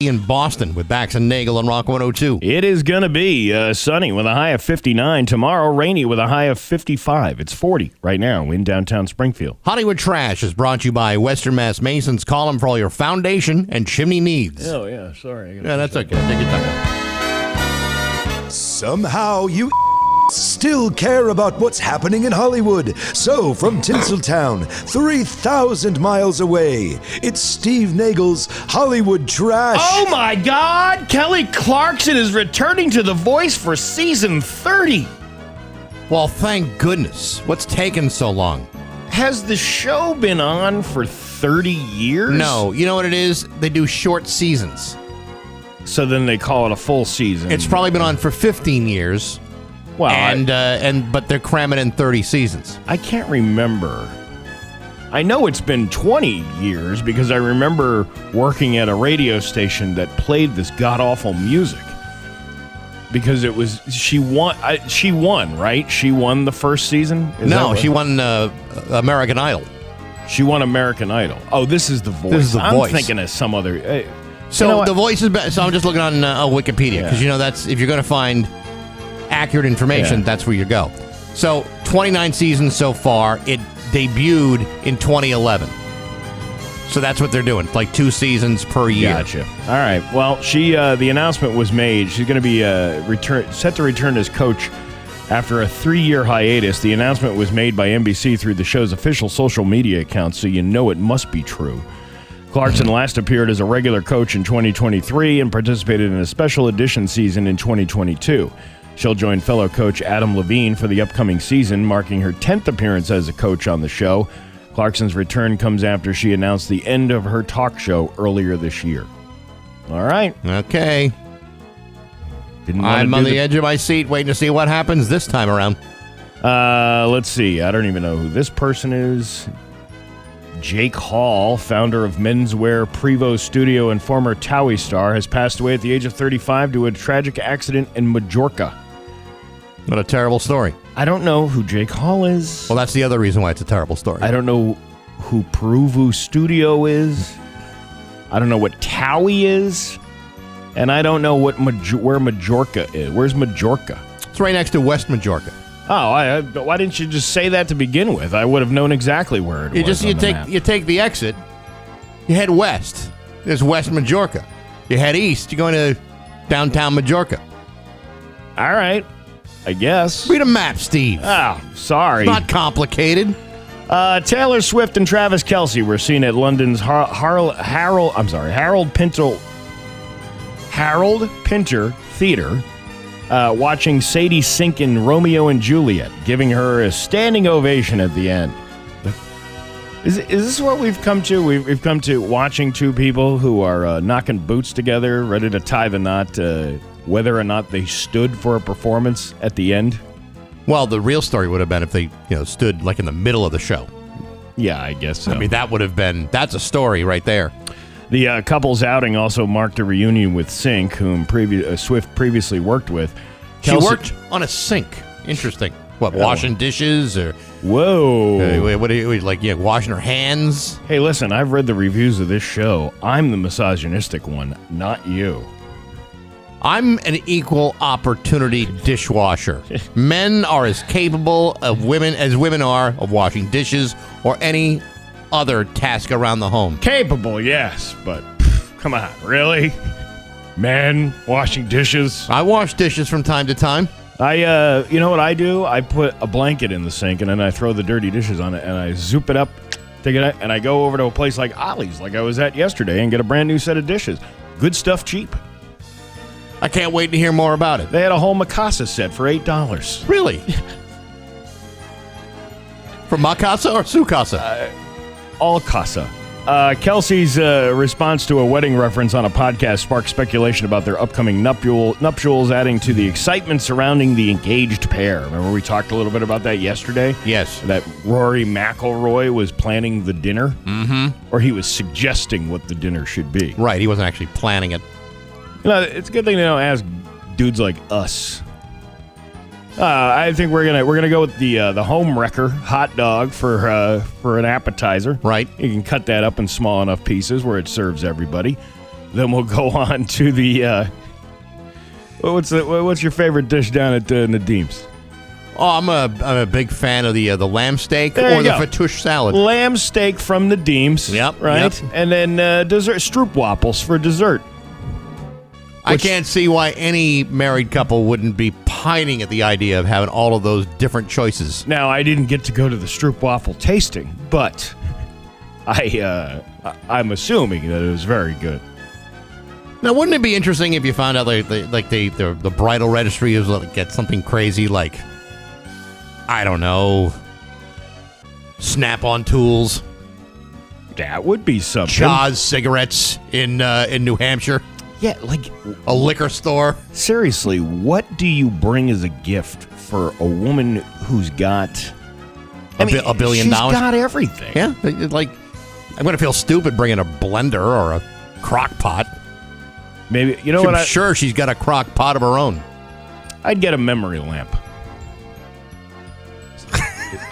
in Boston with Bax and Nagle on Rock 102. It is going to be sunny with a high of 59. Tomorrow, rainy with a high of 55. It's 40 right now in downtown Springfield. Hollywood Trash is brought to you by Western Mass Masons. Call them for all your foundation and chimney needs. Oh, yeah, sorry. Yeah, that's okay. Take your time. Somehow you still care about what's happening in Hollywood. So, from Tinseltown, 3,000 miles away, it's Steve Nagle's Hollywood Trash. Oh, my God! Kelly Clarkson is returning to The Voice for season 30. Well, thank goodness. What's taken so long? Has the show been on for 30 years? No. You know what it is? They do short seasons. So then they call it a full season. It's probably been on for 15 years. Well, but they're cramming in 30 seasons. I can't remember. I know it's been 20 years because I remember working at a radio station that played this god-awful music. Because it was, she won, right? She won the first season? She won American Idol. She won American Idol. Oh, this is The Voice. This is The Voice. I'm thinking of some other... So you know The Voice is... So I'm just looking on Wikipedia, because, that's... If you're going to find accurate information, that's where you go. So, 29 seasons so far. It debuted in 2011. So that's what they're doing. Like 2 seasons per year. Gotcha. All right. Well, the announcement was made. She's going to be set to return as coach after a 3-year hiatus. The announcement was made by NBC through the show's official social media account, so you know it must be true. Clarkson last appeared as a regular coach in 2023 and participated in a special edition season in 2022. She'll join fellow coach Adam Levine for the upcoming season, marking her 10th appearance as a coach on the show. Clarkson's return comes after she announced the end of her talk show earlier this year. All right. Okay. I'm on the edge of my seat waiting to see what happens this time around. Let's see. I don't even know who this person is. Jake Hall, founder of menswear Prevost Studio and former Towie star, has passed away at the age of 35 due to a tragic accident in Majorca. What a terrible story. I don't know who Jake Hall is. Well, that's the other reason why it's a terrible story. I don't know who Prevost Studio is. I don't know what Towie is. And I don't know where Majorca is. Where's Majorca? It's right next to West Majorca. Oh, why didn't you just say that to begin with? I would have known exactly where it was. You take the exit, you head west. There's West Majorca. You head east, you're going to downtown Majorca. All right, I guess. Read a map, Steve. Oh, sorry. It's not complicated. Taylor Swift and Travis Kelce were seen at London's Harold Pinter Theatre. Watching Sadie sink in Romeo and Juliet, giving her a standing ovation at the end. Is this what we've come to? We've come to watching two people who are knocking boots together, ready to tie the knot, whether or not they stood for a performance at the end? Well, the real story would have been if they stood like in the middle of the show. Yeah, I guess so. I mean, that's a story right there. The couple's outing also marked a reunion with Sink, whom Swift previously worked with. She worked on a sink. Interesting. What, washing dishes or... Whoa. What are you, washing her hands? Hey, listen, I've read the reviews of this show. I'm the misogynistic one, not you. I'm an equal opportunity dishwasher. Men are as capable of women as women are of washing dishes or any other task around the home. Capable, yes, but come on, really? Men washing dishes? I wash dishes from time to time. You know what I do? I put a blanket in the sink and then I throw the dirty dishes on it and I zoop it up, take it out, and I go over to a place like Ollie's, like I was at yesterday, and get a brand new set of dishes. Good stuff, cheap. I can't wait to hear more about it. They had a whole Mikasa set for $8. Really? From Makasa or Sukasa? All casa. Kelsey's response to a wedding reference on a podcast sparked speculation about their upcoming nuptials, adding to the excitement surrounding the engaged pair. Remember we talked a little bit about that yesterday? Yes. That Rory McIlroy was planning the dinner? Mm-hmm. Or he was suggesting what the dinner should be. Right, he wasn't actually planning it. It's a good thing they don't ask dudes like us. I think we're gonna go with the home wrecker hot dog for an appetizer. Right. You can cut that up in small enough pieces where it serves everybody. Then we'll go on to the. What's your favorite dish down at Nadim's? Oh, I'm a big fan of the lamb steak There or you the go. fattoush salad. Lamb steak from Nadim's. Yep, Right? yep. And then dessert, stroopwafels for dessert. I can't see why any married couple wouldn't be pining at the idea of having all of those different choices. Now, I didn't get to go to the stroopwafel tasting, but I'm assuming that it was very good. Now, wouldn't it be interesting if you found out the bridal registry is get something crazy like, I don't know, Snap-on tools, That would be something. Chaz cigarettes in New Hampshire, Yeah, like, a liquor store. seriously, what do you bring as a gift for a woman who's got $1 billion? She's got everything. Yeah, like I'm going to feel stupid bringing a blender or a crock pot. Maybe, you know I'm what? sure she's got a crock pot of her own. I'd get a memory lamp.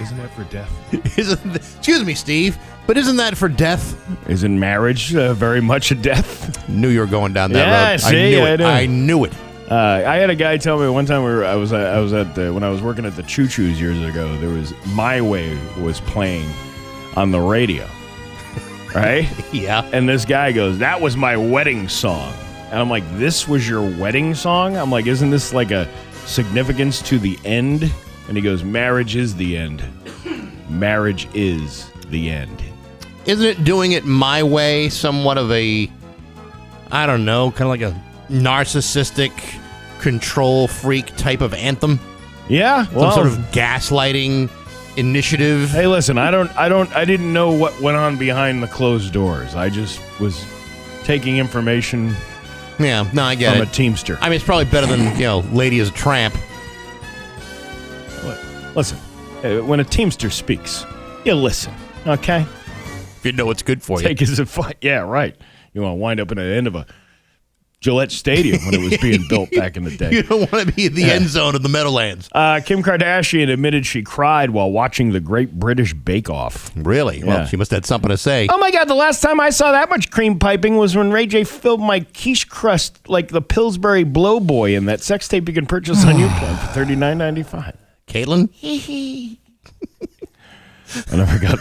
Isn't that for death? Excuse me, Steve, but isn't that for death? Isn't marriage very much a death? Knew you were going down that Yeah, road. see, I knew it. I had a guy tell me one time when I was working at the Choo Choos years ago. There was My Way was playing on the radio, right? Yeah. And this guy goes, "That was my wedding song," and I'm like, "This was your wedding song?" I'm like, "Isn't this like a significance to the end?" And he goes, "Marriage is the end. Marriage is the end." Isn't it doing it my way somewhat of a, I don't know, kind of like a narcissistic control freak type of anthem? Yeah, Some sort of gaslighting initiative? Hey, listen, I didn't know what went on behind the closed doors. I just was taking information Yeah, no, I get from it. a Teamster. I mean, it's probably better than, Lady is a Tramp. Listen, when a Teamster speaks, you listen, okay? If you know what's good for you. Take as a fight. Yeah, right. You want to wind up in the end of a Gillette Stadium when it was being built back in the day. You don't want to be in the end zone of the Meadowlands. Kim Kardashian admitted she cried while watching the Great British Bake Off. Really? Well, Yeah. she must have had something to say. Oh my God, the last time I saw that much cream piping was when Ray J filled my quiche crust like the Pillsbury Blow Boy in that sex tape you can purchase on YouPorn for $39.95. Caitlin? I never got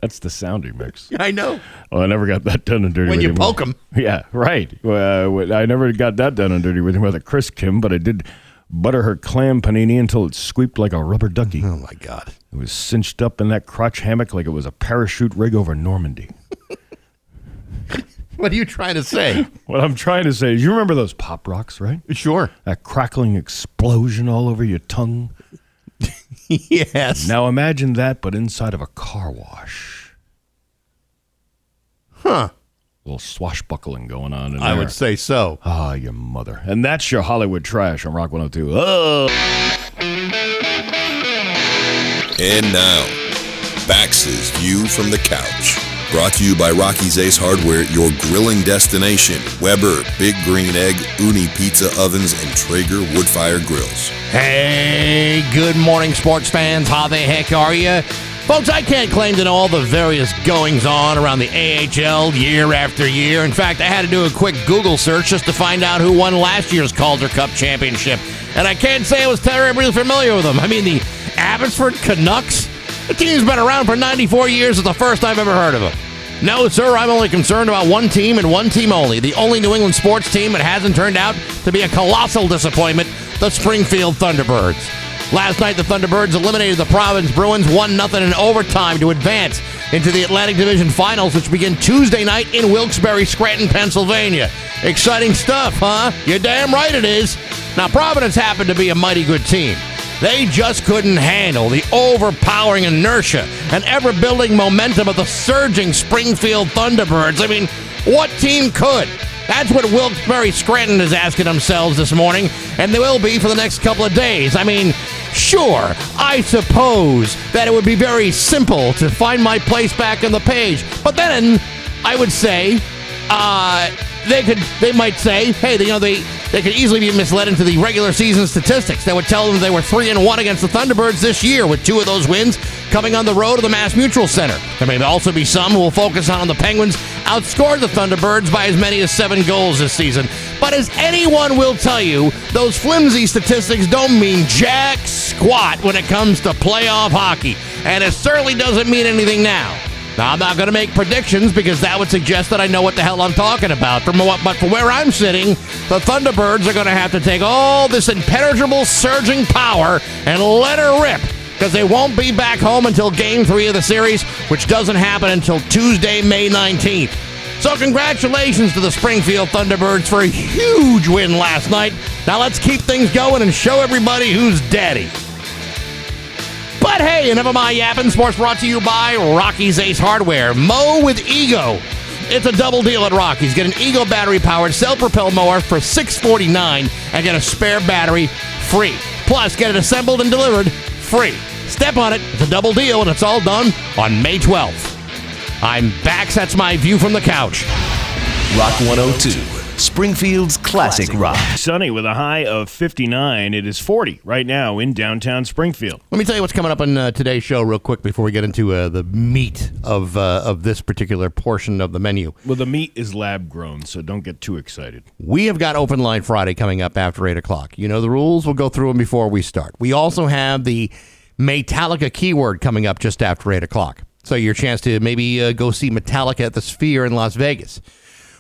That's the sound he makes. I know. Oh, I never got that done and dirty When with you him. poke 'em. Yeah, right. I never got that done and dirty with him with a Chris Kim, but I did butter her clam panini until it squeaked like a rubber ducky. Oh, my God. It was cinched up in that crotch hammock like it was a parachute rig over Normandy. What are you trying to say? What I'm trying to say is, you remember those Pop Rocks, right? Sure. That crackling explosion all over your tongue. Yes. Now imagine that, but inside of a car wash. Huh. A little swashbuckling going on in there. I would say so. Ah, your mother. And that's your Hollywood trash on Rock 102. Oh! And now, Bax's View from the Couch. Brought to you by Rocky's Ace Hardware, your grilling destination. Weber, Big Green Egg, Uni Pizza Ovens, and Traeger Woodfire Grills. Hey, good morning, sports fans. How the heck are you? Folks, I can't claim to know all the various goings-on around the AHL year after year. In fact, I had to do a quick Google search just to find out who won last year's Calder Cup championship. And I can't say I was terribly familiar with them. I mean, the Abbotsford Canucks? The team's been around for 94 years. It's the first I've ever heard of them. No, sir, I'm only concerned about one team and one team only. The only New England sports team that hasn't turned out to be a colossal disappointment, the Springfield Thunderbirds. Last night, the Thunderbirds eliminated the Providence Bruins 1-0 in overtime to advance into the Atlantic Division Finals, which begin Tuesday night in Wilkes-Barre, Scranton, Pennsylvania. Exciting stuff, huh? You're damn right it is. Now, Providence happened to be a mighty good team. They just couldn't handle the overpowering inertia and ever-building momentum of the surging Springfield Thunderbirds. I mean, what team could? That's what Wilkes-Barre Scranton is asking themselves this morning, and they will be for the next couple of days. I mean, sure, I suppose that it would be very simple to find my place back on the page, but then I would say they might say, hey, they could easily be misled into the regular season statistics that would tell them they were 3-1 against the Thunderbirds this year, with 2 of those wins coming on the road to the Mass Mutual Center. There may also be some who will focus on the Penguins' outscored the Thunderbirds by as many as 7 goals this season. But as anyone will tell you, those flimsy statistics don't mean jack squat when it comes to playoff hockey. And it certainly doesn't mean anything now. Now, I'm not going to make predictions because that would suggest that I know what the hell I'm talking about. But from where I'm sitting, the Thunderbirds are going to have to take all this impenetrable surging power and let her rip, because they won't be back home until Game 3 of the series, which doesn't happen until Tuesday, May 19th. So congratulations to the Springfield Thunderbirds for a huge win last night. Now let's keep things going and show everybody who's daddy. But hey, enough of my yapping. Sports brought to you by Rocky's Ace Hardware. Mow with Ego. It's a double deal at Rocky's. Get an Ego battery-powered self-propelled mower for $649 and get a spare battery free. Plus, get it assembled and delivered free. Step on it. It's a double deal, and it's all done on May 12th. I'm Bax. That's my view from the couch. Rock 102, Springfield's classic rock. Sunny with a high of 59. It is 40 right now in downtown Springfield. Let me tell you what's coming up on today's show real quick before we get into the meat of this particular portion of the menu. Well, the meat is lab grown, so don't get too excited. We have got Open Line Friday coming up after 8 o'clock. You know the rules. We'll go through them before we start. We also have the Metallica keyword coming up just after 8 o'clock. So your chance to maybe go see Metallica at the Sphere in Las Vegas.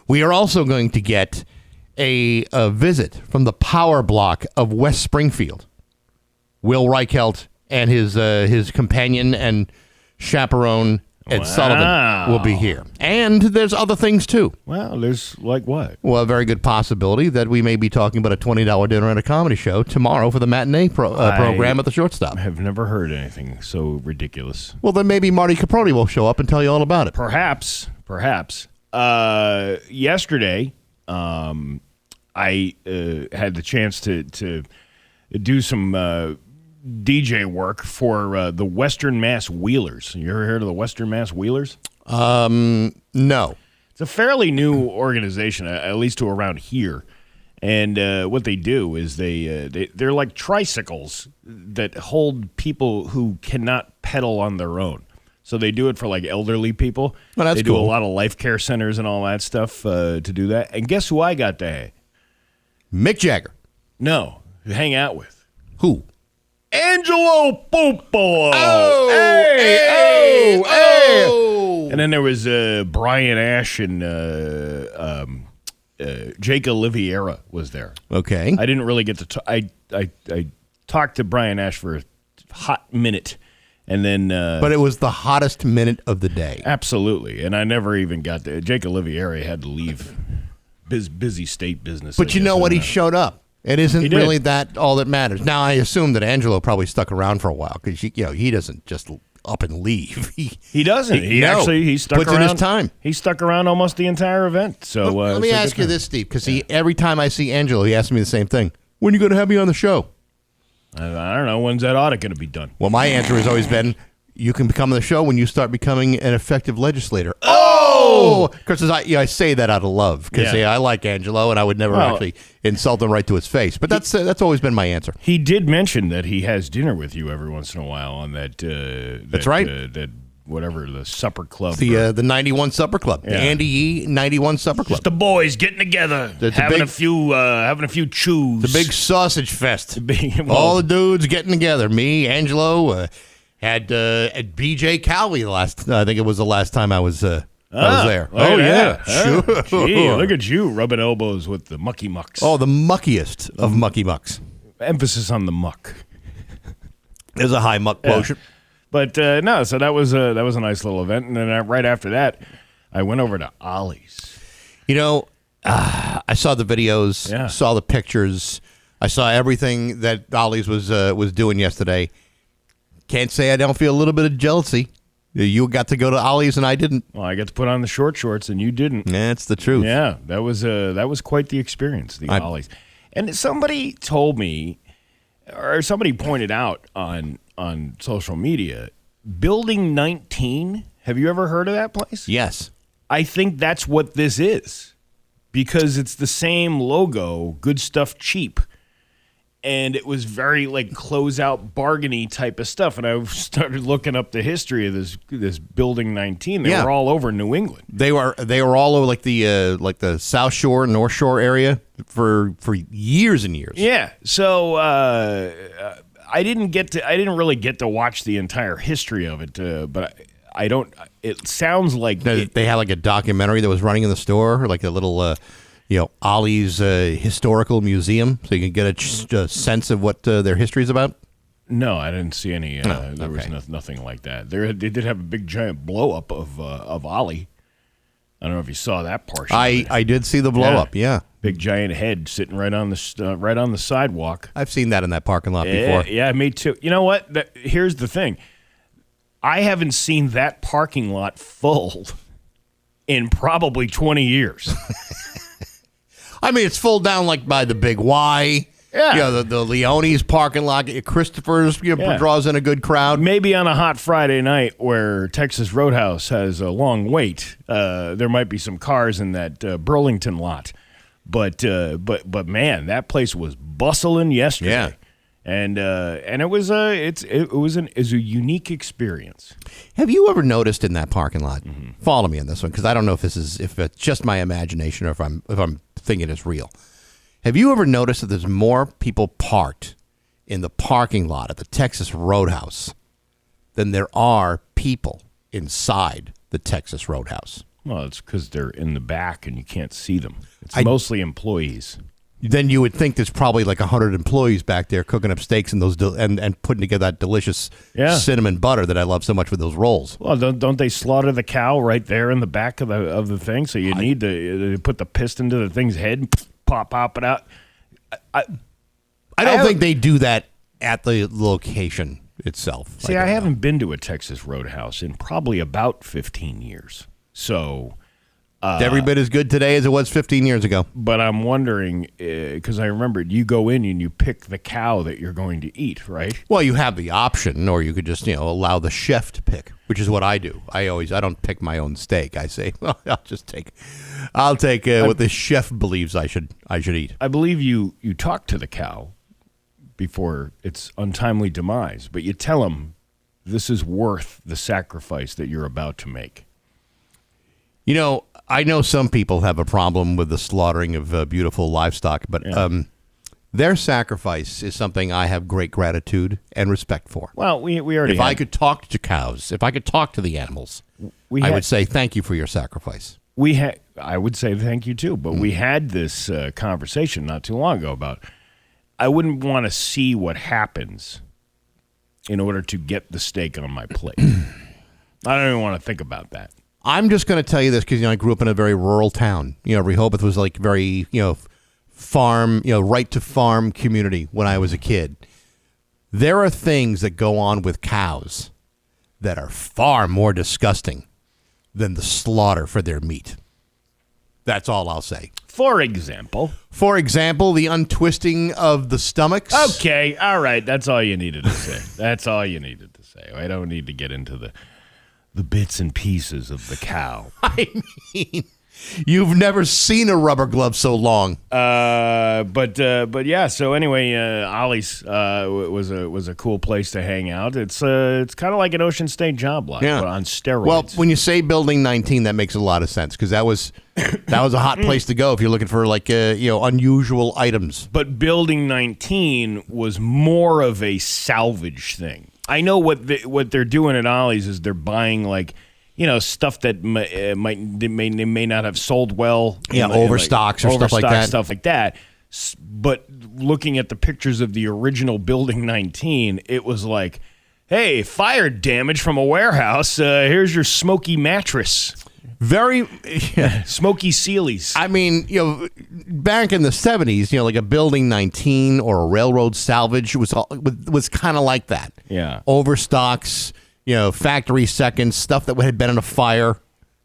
We are also going to get a visit from the power block of West Springfield. Will Reichelt and his companion and chaperone, Ed Sullivan, will be here. And there's other things, too. Well, there's like what? Well, a very good possibility that we may be talking about a $20 dinner at a comedy show tomorrow for the matinee program at the Shortstop. I have never heard anything so ridiculous. Well, then maybe Marty Caproni will show up and tell you all about it. Perhaps. Yesterday, I had the chance to do some DJ work for the Western Mass Wheelers. You ever heard of the Western Mass Wheelers? No. It's a fairly new organization, at least to around here. And what they do is they're like tricycles that hold people who cannot pedal on their own. So they do it for like elderly people. Well, that's they do cool. a lot of life care centers and all that stuff to do that. And guess who I got to Mick Jagger. No, hang out with? Who? Angelo Popolo. Oh, Hey. And then there was Brian Ash and Jake Oliveira was there. Okay. I didn't really get to talk. I talked to Brian Ash for a hot minute. And then, but it was the hottest minute of the day. Absolutely. And I never even got there. Jake Oliveira had to leave busy state business. But you know what? He showed up. It isn't did. really that all that matters. Now, I assume that Angelo probably stuck around for a while because he doesn't just up and leave. He doesn't. He stuck puts around. in his time. He stuck around almost the entire event. So let me ask you this, Steve, because every time I see Angelo, he asks me the same thing. When are you going to have me on the show? I don't know. When's that audit going to be done? Well, my answer has always been, you can become on the show when you start becoming an effective legislator. Because I say that out of love, because I like Angelo, and I would never actually insult him right to his face. But that's always been my answer. He did mention that he has dinner with you every once in a while on that. That's right. That whatever the supper club. The 91 Supper Club, the Andy Yee 91 Supper Club. Just the boys getting together, having a few chews. The big sausage fest. All the dudes getting together. Me, Angelo, had BJ Cowley I think it was the last time I was there. Oh yeah, sure. Gee, look at you rubbing elbows with the mucky mucks. Oh, the muckiest of mucky mucks. Emphasis on the muck. There's a high muck quotient. But no, so that was a nice little event, and then right after that, I went over to Ollie's. You know, I saw the videos, saw the pictures, I saw everything that Ollie's was doing yesterday. Can't say I don't feel a little bit of jealousy. You got to go to Ollie's and I didn't. Well, I got to put on the short shorts and you didn't. That's the truth. Yeah, that was quite the experience, the Ollie's. And somebody told me, or somebody pointed out on social media, Building 19. Have you ever heard of that place? Yes. I think that's what this is, because it's the same logo, Good Stuff Cheap. and it was very like closeout bargainy type of stuff. And I started looking up the history of this Building 19. They were all over New England. They were all over like the South Shore, North Shore area for years and years. Yeah. So I didn't really get to watch the entire history of it, but I don't. It sounds like they had like a documentary that was running in the store, like a little. Ollie's historical museum, so you can get a sense of what their history is about? No, I didn't see any. There was nothing like that. They did have a big giant blow up of Ollie. I don't know if you saw that portion. I did see the blow up. Yeah, big giant head sitting right on the sidewalk. I've seen that in that parking lot before. Yeah, me too. You know what? Here's the thing. I haven't seen that parking lot full in probably 20 years. I mean, it's full down like by the Big Y. Yeah. The Leone's parking lot. Christopher's draws in a good crowd. Maybe on a hot Friday night where Texas Roadhouse has a long wait, there might be some cars in that Burlington lot. But man, that place was bustling yesterday. Yeah. And it was a unique experience. Have you ever noticed in that parking lot? Mm-hmm. Follow me on this one, because I don't know if it's just my imagination or if I'm thinking it's real. Have you ever noticed that there's more people parked in the parking lot at the Texas Roadhouse than there are people inside the Texas Roadhouse? Well, it's because they're in the back and you can't see them. It's mostly employees. Then you would think there's probably like 100 employees back there cooking up steaks and and putting together that delicious cinnamon butter that I love so much with those rolls. Well, don't they slaughter the cow right there in the back of the thing? So you need to put the piston to the thing's head and pop it out. I don't think they do that at the location itself. See, I haven't been to a Texas Roadhouse in probably about 15 years. So every bit as good today as it was 15 years ago. But I'm wondering, because I remembered you go in and you pick the cow that you're going to eat, right? Well, you have the option, or you could just allow the chef to pick, which is what I do. I don't pick my own steak. I say, well, I'll take what the chef believes I should eat. I believe you talk to the cow before its untimely demise, but you tell him this is worth the sacrifice that you're about to make. I know some people have a problem with the slaughtering of beautiful livestock, but their sacrifice is something I have great gratitude and respect for. Well, we already. If I could talk to cows, if I could talk to the animals, I would say thank you for your sacrifice. I would say thank you too, but we had this conversation not too long ago about I wouldn't want to see what happens in order to get the steak on my plate. I don't even want to think about that. I'm just going to tell you this because I grew up in a very rural town. Rehoboth was like very farm, right to farm community when I was a kid. There are things that go on with cows that are far more disgusting than the slaughter for their meat. That's all I'll say. For example, the untwisting of the stomachs. Okay, all right. That's all you needed to say. That's all you needed to say. I don't need to get into the bits and pieces of the cow. I mean, you've never seen a rubber glove so long. But yeah. So anyway, Ollie's was a cool place to hang out. It's kind of like an Ocean State job lot, but on steroids. Well, when you say Building 19, that makes a lot of sense because that was a hot place to go if you're looking for like unusual items. But Building 19 was more of a salvage thing. I know what they're doing at Ollie's is they're buying like stuff that may not have sold well. Overstocks or stuff like that. But looking at the pictures of the original Building 19, it was like, hey, fire damage from a warehouse. Here's your smoky mattress. Very smoky Sealy's. I mean, back in the 70s, like a Building 19 or a railroad salvage was kind of like that. Yeah. Overstocks, factory seconds, stuff that had been in a fire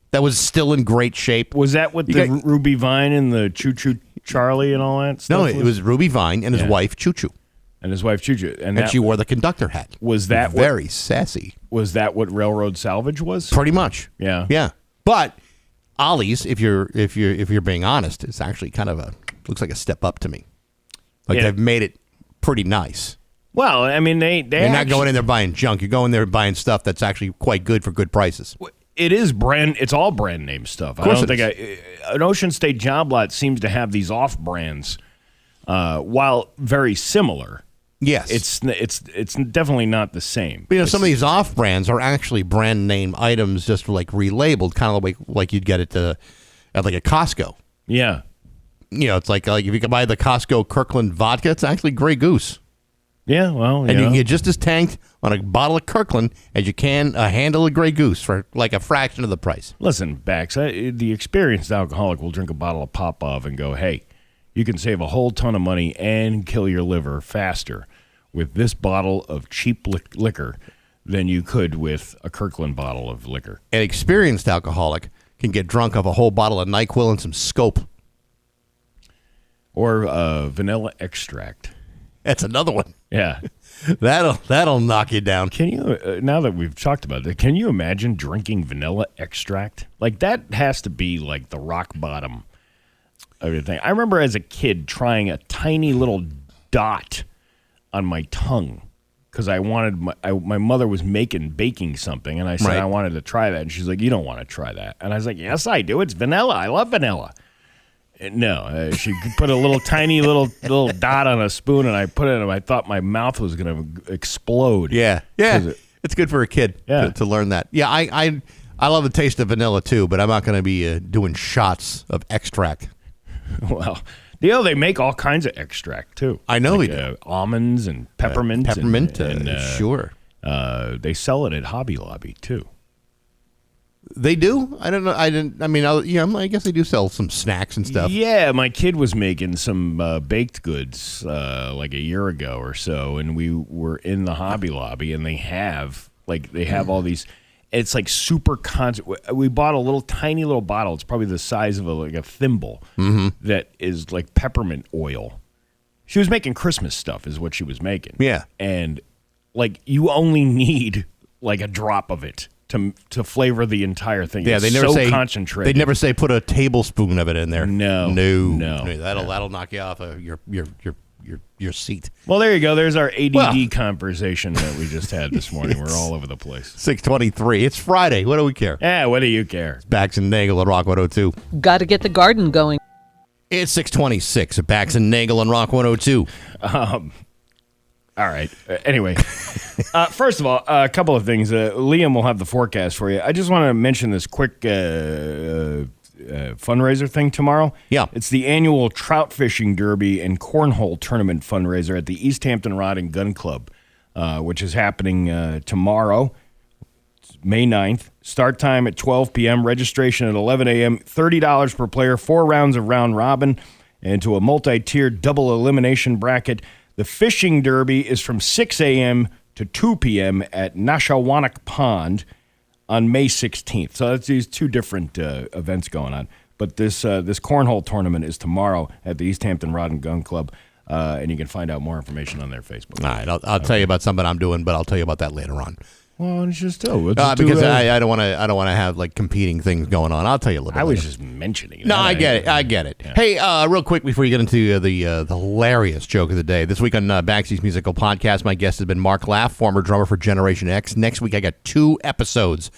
that was still in great shape. Was that what the Ruby Vine and the Choo Choo Charlie and all that stuff? No, it was Ruby Vine and his wife Choo Choo. And his wife Choo Choo. And she wore the conductor hat. Was that very sassy? Was that what railroad salvage was? Pretty much. Yeah. Yeah. But Ollie's, if you're being honest, it's actually kind of looks like a step up to me. Like they've made it pretty nice. Well, I mean, You're not going in there buying junk. You're going there buying stuff that's actually quite good for good prices. It is brand. It's all brand name stuff. Of course I don't think an Ocean State job lot seems to have these off brands, while very similar. Yes, it's definitely not the same. But, some of these off brands are actually brand name items, just like relabeled, kind of like you'd get it at like a Costco. Yeah, it's like if you can buy the Costco Kirkland vodka, it's actually Grey Goose. Yeah, well, and you can get just as tanked on a bottle of Kirkland as you can a handle of Grey Goose for like a fraction of the price. Listen, Bax, the experienced alcoholic will drink a bottle of Popov and go, hey, you can save a whole ton of money and kill your liver faster with this bottle of cheap liquor than you could with a Kirkland bottle of liquor. An experienced alcoholic can get drunk off a whole bottle of NyQuil and some Scope. Or vanilla extract. That's another one. Yeah. That'll knock you down. Can you, now that we've talked about it, can you imagine drinking vanilla extract? Like, that has to be like the rock bottom of everything. I remember as a kid trying a tiny little dot on my tongue because I wanted my mother was baking something, and I said I wanted to try that, and she's like, you don't want to try that. And I was like, yes, I do. It's vanilla. I love vanilla. No, she put a little tiny little dot on a spoon, and I put it in, and I thought my mouth was going to explode. Yeah. It's good for a kid to learn that. Yeah, I love the taste of vanilla, too, but I'm not going to be doing shots of extract. Well, they make all kinds of extract, too. I know they do. Almonds and peppermint. Sure. They sell it at Hobby Lobby, too. They do? I don't know. I guess they do sell some snacks and stuff. Yeah, my kid was making some baked goods like a year ago or so, and we were in the Hobby Lobby, and they have all these. It's like super we bought a tiny little bottle. It's probably the size of a thimble that is like peppermint oil. She was making Christmas stuff, is what she was making. Yeah, and like you only need like a drop of it to flavor the entire thing. Yeah, it's they never so say concentrated. They never say put a tablespoon of it in there. No. That'll knock you off of your seat. Well, there you go. There's our ADD conversation that we just had this morning. We're all over the place. 6:23. It's Friday. What do we care? Yeah, what do you care? It's Bax and Nagle on Rock 102. Got to get the garden going. It's 6:26 at Bax and Nagle on Rock 102. All right. Anyway, first of all, a couple of things. Liam will have the forecast for you. I just want to mention this quick fundraiser thing tomorrow. Yeah. It's the annual Trout Fishing Derby and Cornhole Tournament fundraiser at the East Hampton Rod and Gun Club, which is happening tomorrow, May 9th. Start time at 12 p.m., registration at 11 a.m., $30 per player, 4 rounds of round robin, and to a multi-tiered double elimination bracket. The fishing derby is from 6 a.m. to 2 p.m. at Nashawanak Pond on May 16th. So that's these two different events going on. But this cornhole tournament is tomorrow at the East Hampton Rod and Gun Club, and you can find out more information on their Facebook. All right, I'll tell you about something I'm doing, but I'll tell you about that later on. Well, it's just because I don't want to have like competing things going on. I'll tell you a little bit. I was later. just mentioning. No, I get it. Yeah. Hey, real quick before you get into the hilarious joke of the day, this week on Baxy's Musical Podcast, my guest has been Mark Laff, former drummer for Generation X. Next week, I got 2 episodes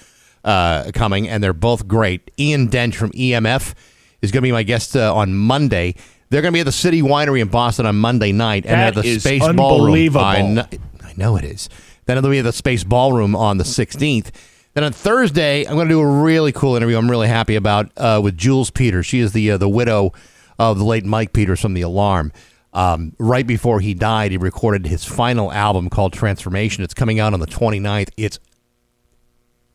coming, and they're both great. Ian Dench from EMF is going to be my guest on Monday. They're going to be at the City Winery in Boston on Monday night, and at the Space unbelievable. Ballroom. I know it is. Then it'll be at the Space Ballroom on the 16th. Then on Thursday, I'm going to do a really cool interview I'm really happy about with Jules Peters. She is the widow of the late Mike Peters from The Alarm. Right before he died, he recorded his final album called Transformation. It's coming out on the 29th. It's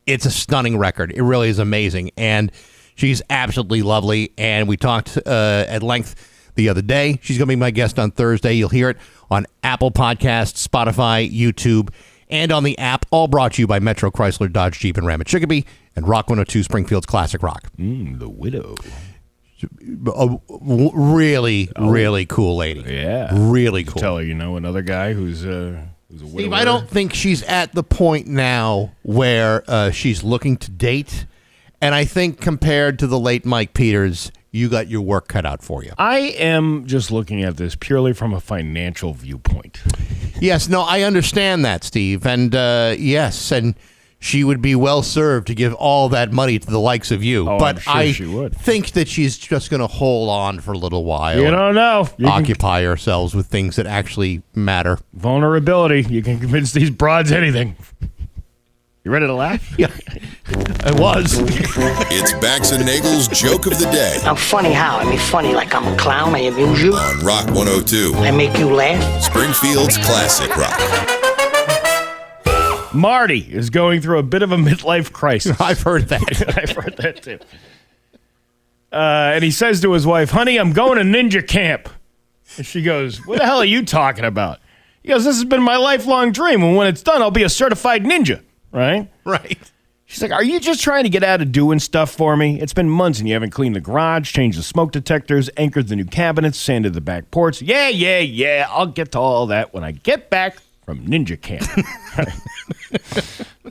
a stunning record. It really is amazing. And she's absolutely lovely. And we talked at length the other day. She's going to be my guest on Thursday. You'll hear it on Apple Podcasts, Spotify, YouTube, and on the app, all brought to you by Metro Chrysler, Dodge, Jeep, and Ram at Chicopee, and Rock 102 Springfield's Classic Rock. The widow. Really cool lady. Yeah. Really cool. Tell her, another guy who's a widower. Steve, I don't think she's at the point now where she's looking to date. And I think compared to the late Mike Peters, you got your work cut out for you. I am just looking at this purely from a financial viewpoint. Yes, no, I understand that, Steve. And yes, and she would be well served to give all that money to the likes of you. Oh, but I'm sure I she would. think that she's just going to hold on for a little while. You and don't know. occupy ourselves with things that actually matter. Vulnerability. You can convince these broads anything. You ready to laugh? Yeah, I was. It's Bax and Nagle's Joke of the Day I'm funny how? I mean, funny like I'm a clown. I amuse you. on Rock 102, I make you laugh. Springfield's classic rock. Marty is going through a bit of a midlife crisis. I've heard that. I've heard that too. And he says to his wife, honey, I'm going to ninja camp. And she goes, what the hell are you talking about? He goes, this has been my lifelong dream. And when it's done, I'll be a certified ninja. Right? Right. She's like, are you just trying to get out of doing stuff for me? It's been months and you haven't cleaned the garage, changed the smoke detectors, anchored the new cabinets, sanded the back porch. Yeah. I'll get to all that when I get back from ninja camp.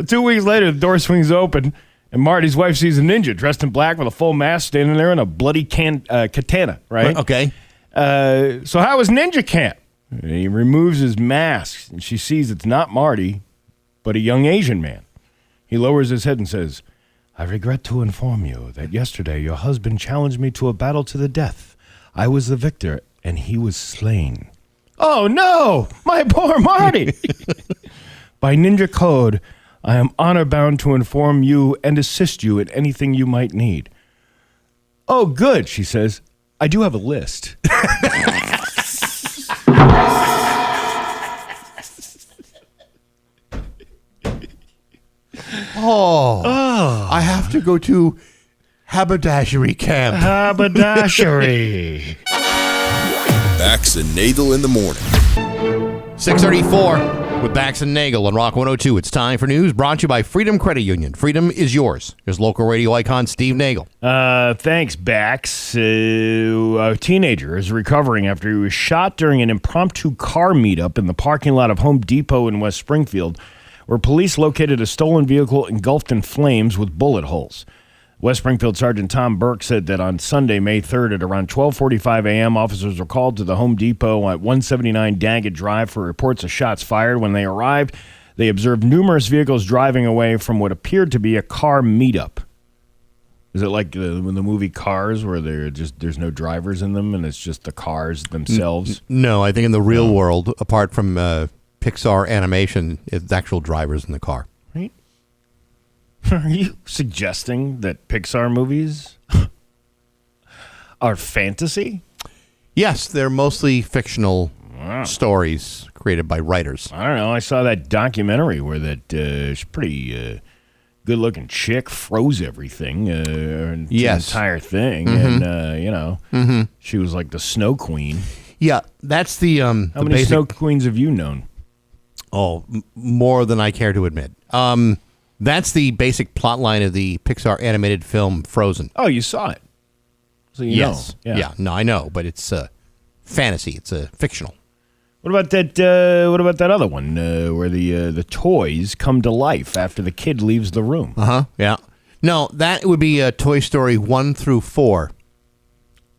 2 weeks later, the door swings open and Marty's wife sees a ninja dressed in black with a full mask standing there in a bloody katana, right? Okay. So how was ninja camp? And he removes his mask and she sees it's not Marty, but a young Asian man. He lowers his head and says, I regret to inform you that yesterday your husband challenged me to a battle to the death. I was the victor, and he was slain. Oh, no! My poor Marty! By ninja code, I am honor-bound to inform you and assist you in anything you might need. Oh, good, she says. I do have a list. I have to go to haberdashery camp. Haberdashery. Bax and Nagle in the morning. 6:34 with Bax and Nagle on Rock 102. It's time for news brought to you by Freedom Credit Union. Freedom is yours. Here's local radio icon Steve Nagle. Thanks, Bax. A teenager is recovering after he was shot during an impromptu car meetup in the parking lot of Home Depot in West Springfield, where police located a stolen vehicle engulfed in flames with bullet holes. West Springfield Sergeant Tom Burke said that on Sunday, May 3rd at around 12:45 a.m., officers were called to the Home Depot at 179 Daggett Drive for reports of shots fired. When they arrived, they observed numerous vehicles driving away from what appeared to be a car meetup. Is it like the movie Cars, where there's no drivers in them and it's just the cars themselves? No, I think in the real world, apart from Pixar animation, it's actual drivers in the car. Right? Are you suggesting that Pixar movies are fantasy? Yes, they're mostly fictional stories created by writers. I don't know. I saw that documentary where that pretty good-looking chick froze everything, the entire thing, and she was like the Snow Queen. Yeah, that's the How many basic. Snow Queens have you known? Oh, more than I care to admit. That's the basic plot line of the Pixar animated film Frozen. Oh, you saw it. So you Yes. know. Yeah. No, I know, but it's fantasy. It's fictional. What about that? What about that other one where the toys come to life after the kid leaves the room? Yeah. No, that would be Toy Story 1 through 4.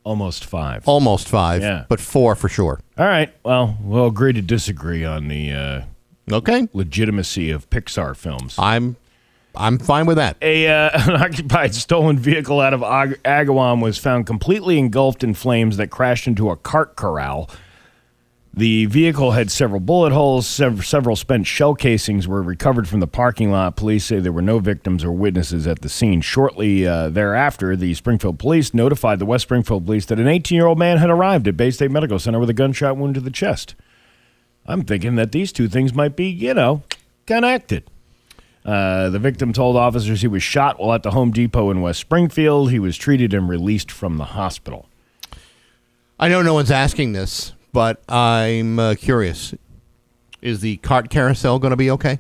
Almost 5. Almost 5, Yeah. but 4 for sure. All right. Well, we'll agree to disagree on the Okay. legitimacy of Pixar films. I'm fine with that. An occupied stolen vehicle out of Agawam was found completely engulfed in flames that crashed into a cart corral. The vehicle had several bullet holes. Several spent shell casings were recovered from the parking lot. Police say there were no victims or witnesses at the scene. Shortly thereafter, the Springfield police notified the West Springfield police that an 18-year-old man had arrived at Bay State Medical Center with a gunshot wound to the chest. I'm thinking that these two things might be, connected. The victim told officers he was shot while at the Home Depot in West Springfield. He was treated and released from the hospital. I know no one's asking this, but I'm curious. Is the cart carousel going to be okay?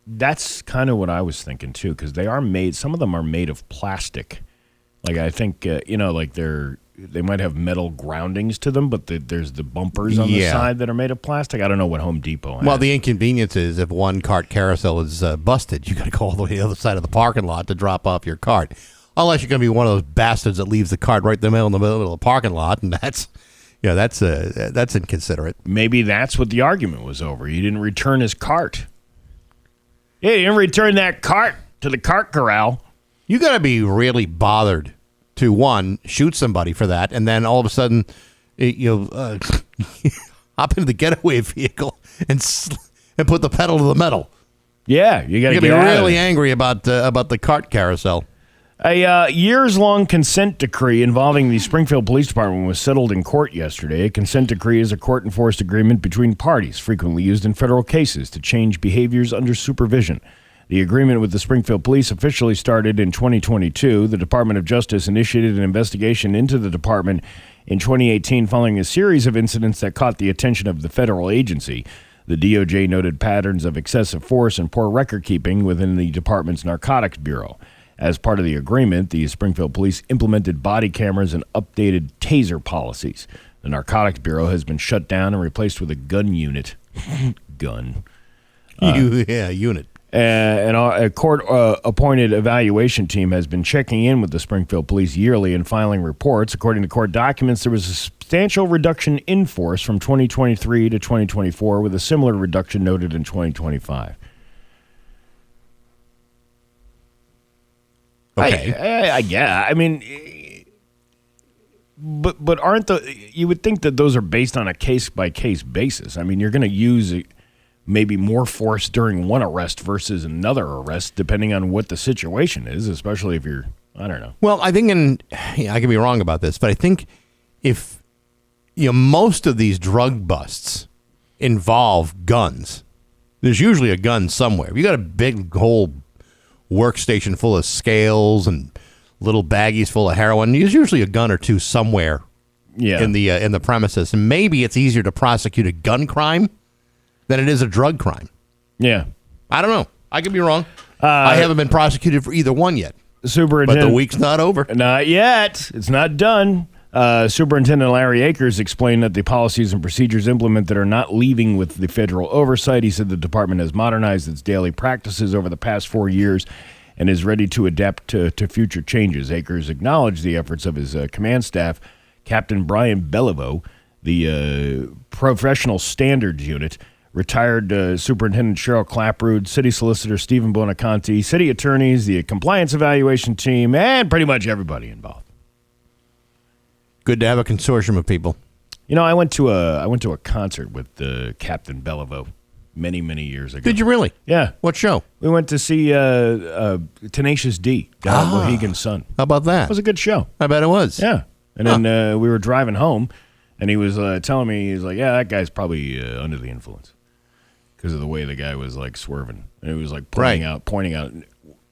That's kind of what I was thinking, too, because they are made, some of them are made of plastic. Like, I think, like they might have metal groundings to them, but there's the bumpers on the side that are made of plastic. I don't know what Home Depot has. Well, the inconvenience is if one cart carousel is busted, you got to go all the way to the other side of the parking lot to drop off your cart. Unless you're going to be one of those bastards that leaves the cart right in the middle of the parking lot, and that's inconsiderate. Maybe that's what the argument was over. He didn't return his cart. Yeah, he didn't return that cart to the cart corral. You got to be really bothered to, one, shoot somebody for that, and then all of a sudden, hop into the getaway vehicle and put the pedal to the metal. Yeah, you got to be really angry about the cart carousel. A years-long consent decree involving the Springfield Police Department was settled in court yesterday. A consent decree is a court-enforced agreement between parties, frequently used in federal cases to change behaviors under supervision. The agreement with the Springfield Police officially started in 2022. The Department of Justice initiated an investigation into the department in 2018 following a series of incidents that caught the attention of the federal agency. The DOJ noted patterns of excessive force and poor record-keeping within the department's Narcotics Bureau. As part of the agreement, the Springfield Police implemented body cameras and updated taser policies. The Narcotics Bureau has been shut down and replaced with a gun unit. Gun. Unit. And a court-appointed evaluation team has been checking in with the Springfield Police yearly and filing reports. According to court documents, there was a substantial reduction in force from 2023 to 2024, with a similar reduction noted in 2025. Okay. Yeah, I mean, but aren't you would think that those are based on a case-by-case basis. I mean, you're going to use maybe more force during one arrest versus another arrest, depending on what the situation is, especially if you're, I don't know. Well, I think, I could be wrong about this, but I think if, most of these drug busts involve guns, there's usually a gun somewhere. If you got a big whole workstation full of scales and little baggies full of heroin, there's usually a gun or two somewhere in the premises. And maybe it's easier to prosecute a gun crime than it is a drug crime. Yeah. I don't know. I could be wrong. I haven't been prosecuted for either one yet. But the week's not over. Not yet. It's not done. Superintendent Larry Akers explained that the policies and procedures implemented are not leaving with the federal oversight. He said the department has modernized its daily practices over the past 4 years and is ready to adapt to future changes. Akers acknowledged the efforts of his command staff, Captain Brian Beliveau, the Professional Standards Unit, retired Superintendent Cheryl Claprud, City Solicitor Stephen Bonaconti, city attorneys, the compliance evaluation team, and pretty much everybody involved. Good to have a consortium of people. I went to a concert with Captain Beliveau many years ago. Did you really? Yeah. What show? We went to see Tenacious D down at Mohegan Sun. How about that? It was a good show. I bet it was. Yeah. And then we were driving home, and he was telling me, he's like, yeah, that guy's probably under the influence because of the way the guy was like swerving. And he was like pointing out.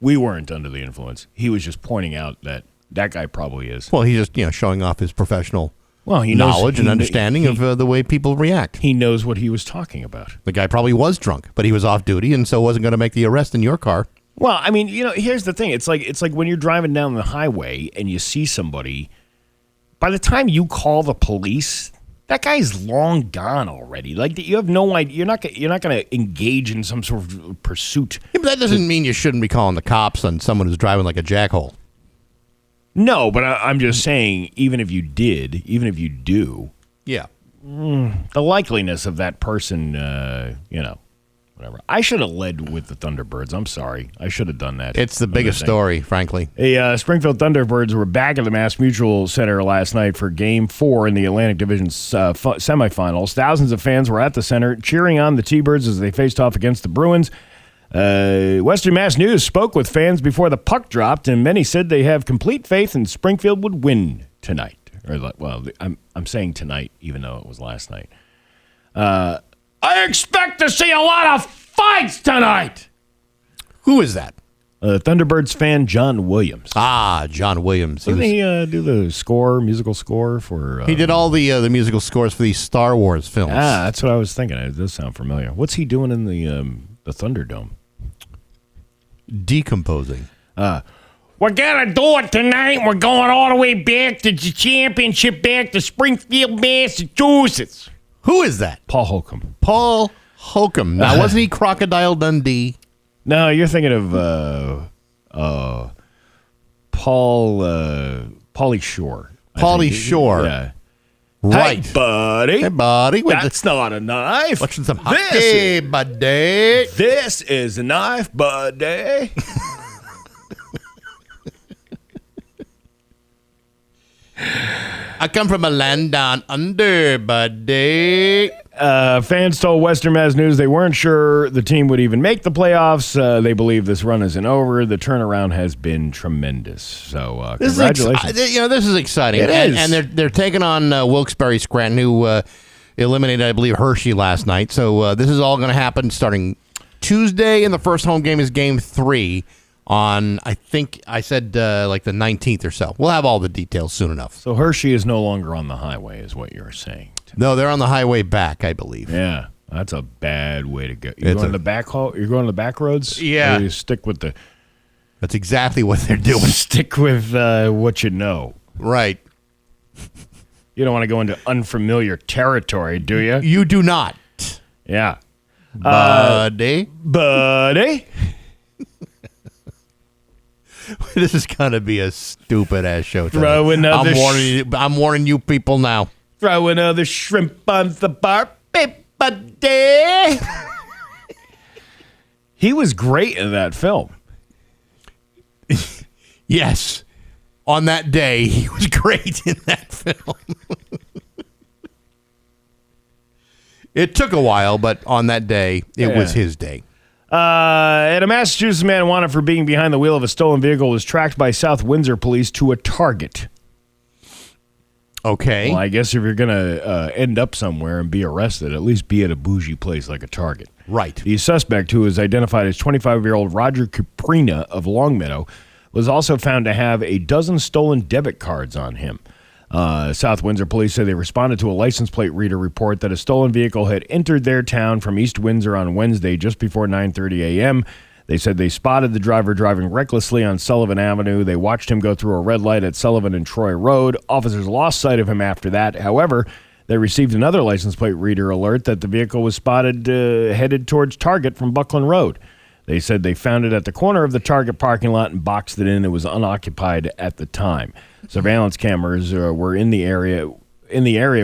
We weren't under the influence. He was just pointing out that guy probably is. Well, he's just showing off his professional he knowledge and understanding of the way people react. He knows what he was talking about. The guy probably was drunk, but he was off duty and so wasn't going to make the arrest in your car. Well, I mean, here's the thing. It's like when you're driving down the highway and you see somebody, by the time you call the police, that guy's long gone already. Like, you have no idea. You're not going to engage in some sort of pursuit. Yeah, but that doesn't mean you shouldn't be calling the cops on someone who's driving like a jackhole. No, but I'm just saying, even if you do, yeah, the likeliness of that person, whatever. I should have led with the Thunderbirds. I'm sorry. I should have done that. It's the biggest story, frankly. The Springfield Thunderbirds were back at the Mass Mutual Center last night for Game 4 in the Atlantic Division semifinals. Thousands of fans were at the center cheering on the T-Birds as they faced off against the Bruins. Western Mass News spoke with fans before the puck dropped, and many said they have complete faith in Springfield would win tonight. I'm saying tonight, even though it was last night. I expect to see a lot of fights tonight. Who is that? Thunderbirds fan John Williams. John Williams. Didn't he do the musical score for... he did all the musical scores for these Star Wars films. That's what I was thinking. It does sound familiar. What's he doing in the Thunderdome? Decomposing. We're going to do it tonight. We're going all the way back to the championship, back to Springfield, Massachusetts. Who is that? Paul Holcomb. Paul Holcomb. Now, wasn't he Crocodile Dundee? No, you're thinking of Pauly Shore. Pauly Shore. Yeah. Right. Hey, buddy. Hey, buddy. That's not a knife. Watching some hockey, buddy. This is a knife, buddy. I come from a land down under, buddy. Fans told Western Mass News they weren't sure the team would even make the playoffs. They believe this run isn't over. The turnaround has been tremendous. So congratulations. This is exciting. It is. And they're taking on Wilkes-Barre Scranton, who eliminated, I believe, Hershey last night. So this is all going to happen starting Tuesday, and the first home game is Game 3 on, I think I said like the 19th or so. We'll have all the details soon enough. So Hershey is no longer on the highway, is what you're saying. No, they're on the highway back, I believe. Yeah, that's a bad way to go. You're going to the back roads? Yeah. Or you stick with the... That's exactly what they're doing. Stick with what you know. Right. You don't want to go into unfamiliar territory, do you? You do not. Yeah. Buddy. Buddy. This is going to be a stupid-ass show today. Throw another I'm warning you people now. Throw another shrimp on the bar, buddy. He was great in that film. Yes. On that day, he was great in that film. It took a while, but on that day, it was his day. And a Massachusetts man wanted for being behind the wheel of a stolen vehicle was tracked by South Windsor police to a Target. Okay. Well, I guess if you're going to end up somewhere and be arrested, at least be at a bougie place like a Target. Right. The suspect, who is identified as 25-year-old Roger Caprina of Longmeadow, was also found to have a dozen stolen debit cards on him. South Windsor police say they responded to a license plate reader report that a stolen vehicle had entered their town from East Windsor on Wednesday just before 9:30 a.m. They said they spotted the driver driving recklessly on Sullivan Avenue. They watched him go through a red light at Sullivan and Troy Road. Officers lost sight of him after that. However, they received another license plate reader alert that the vehicle was spotted headed towards Target from Buckland Road. They said they found it at the corner of the Target parking lot and boxed it in. It was unoccupied at the time. Surveillance cameras were in the area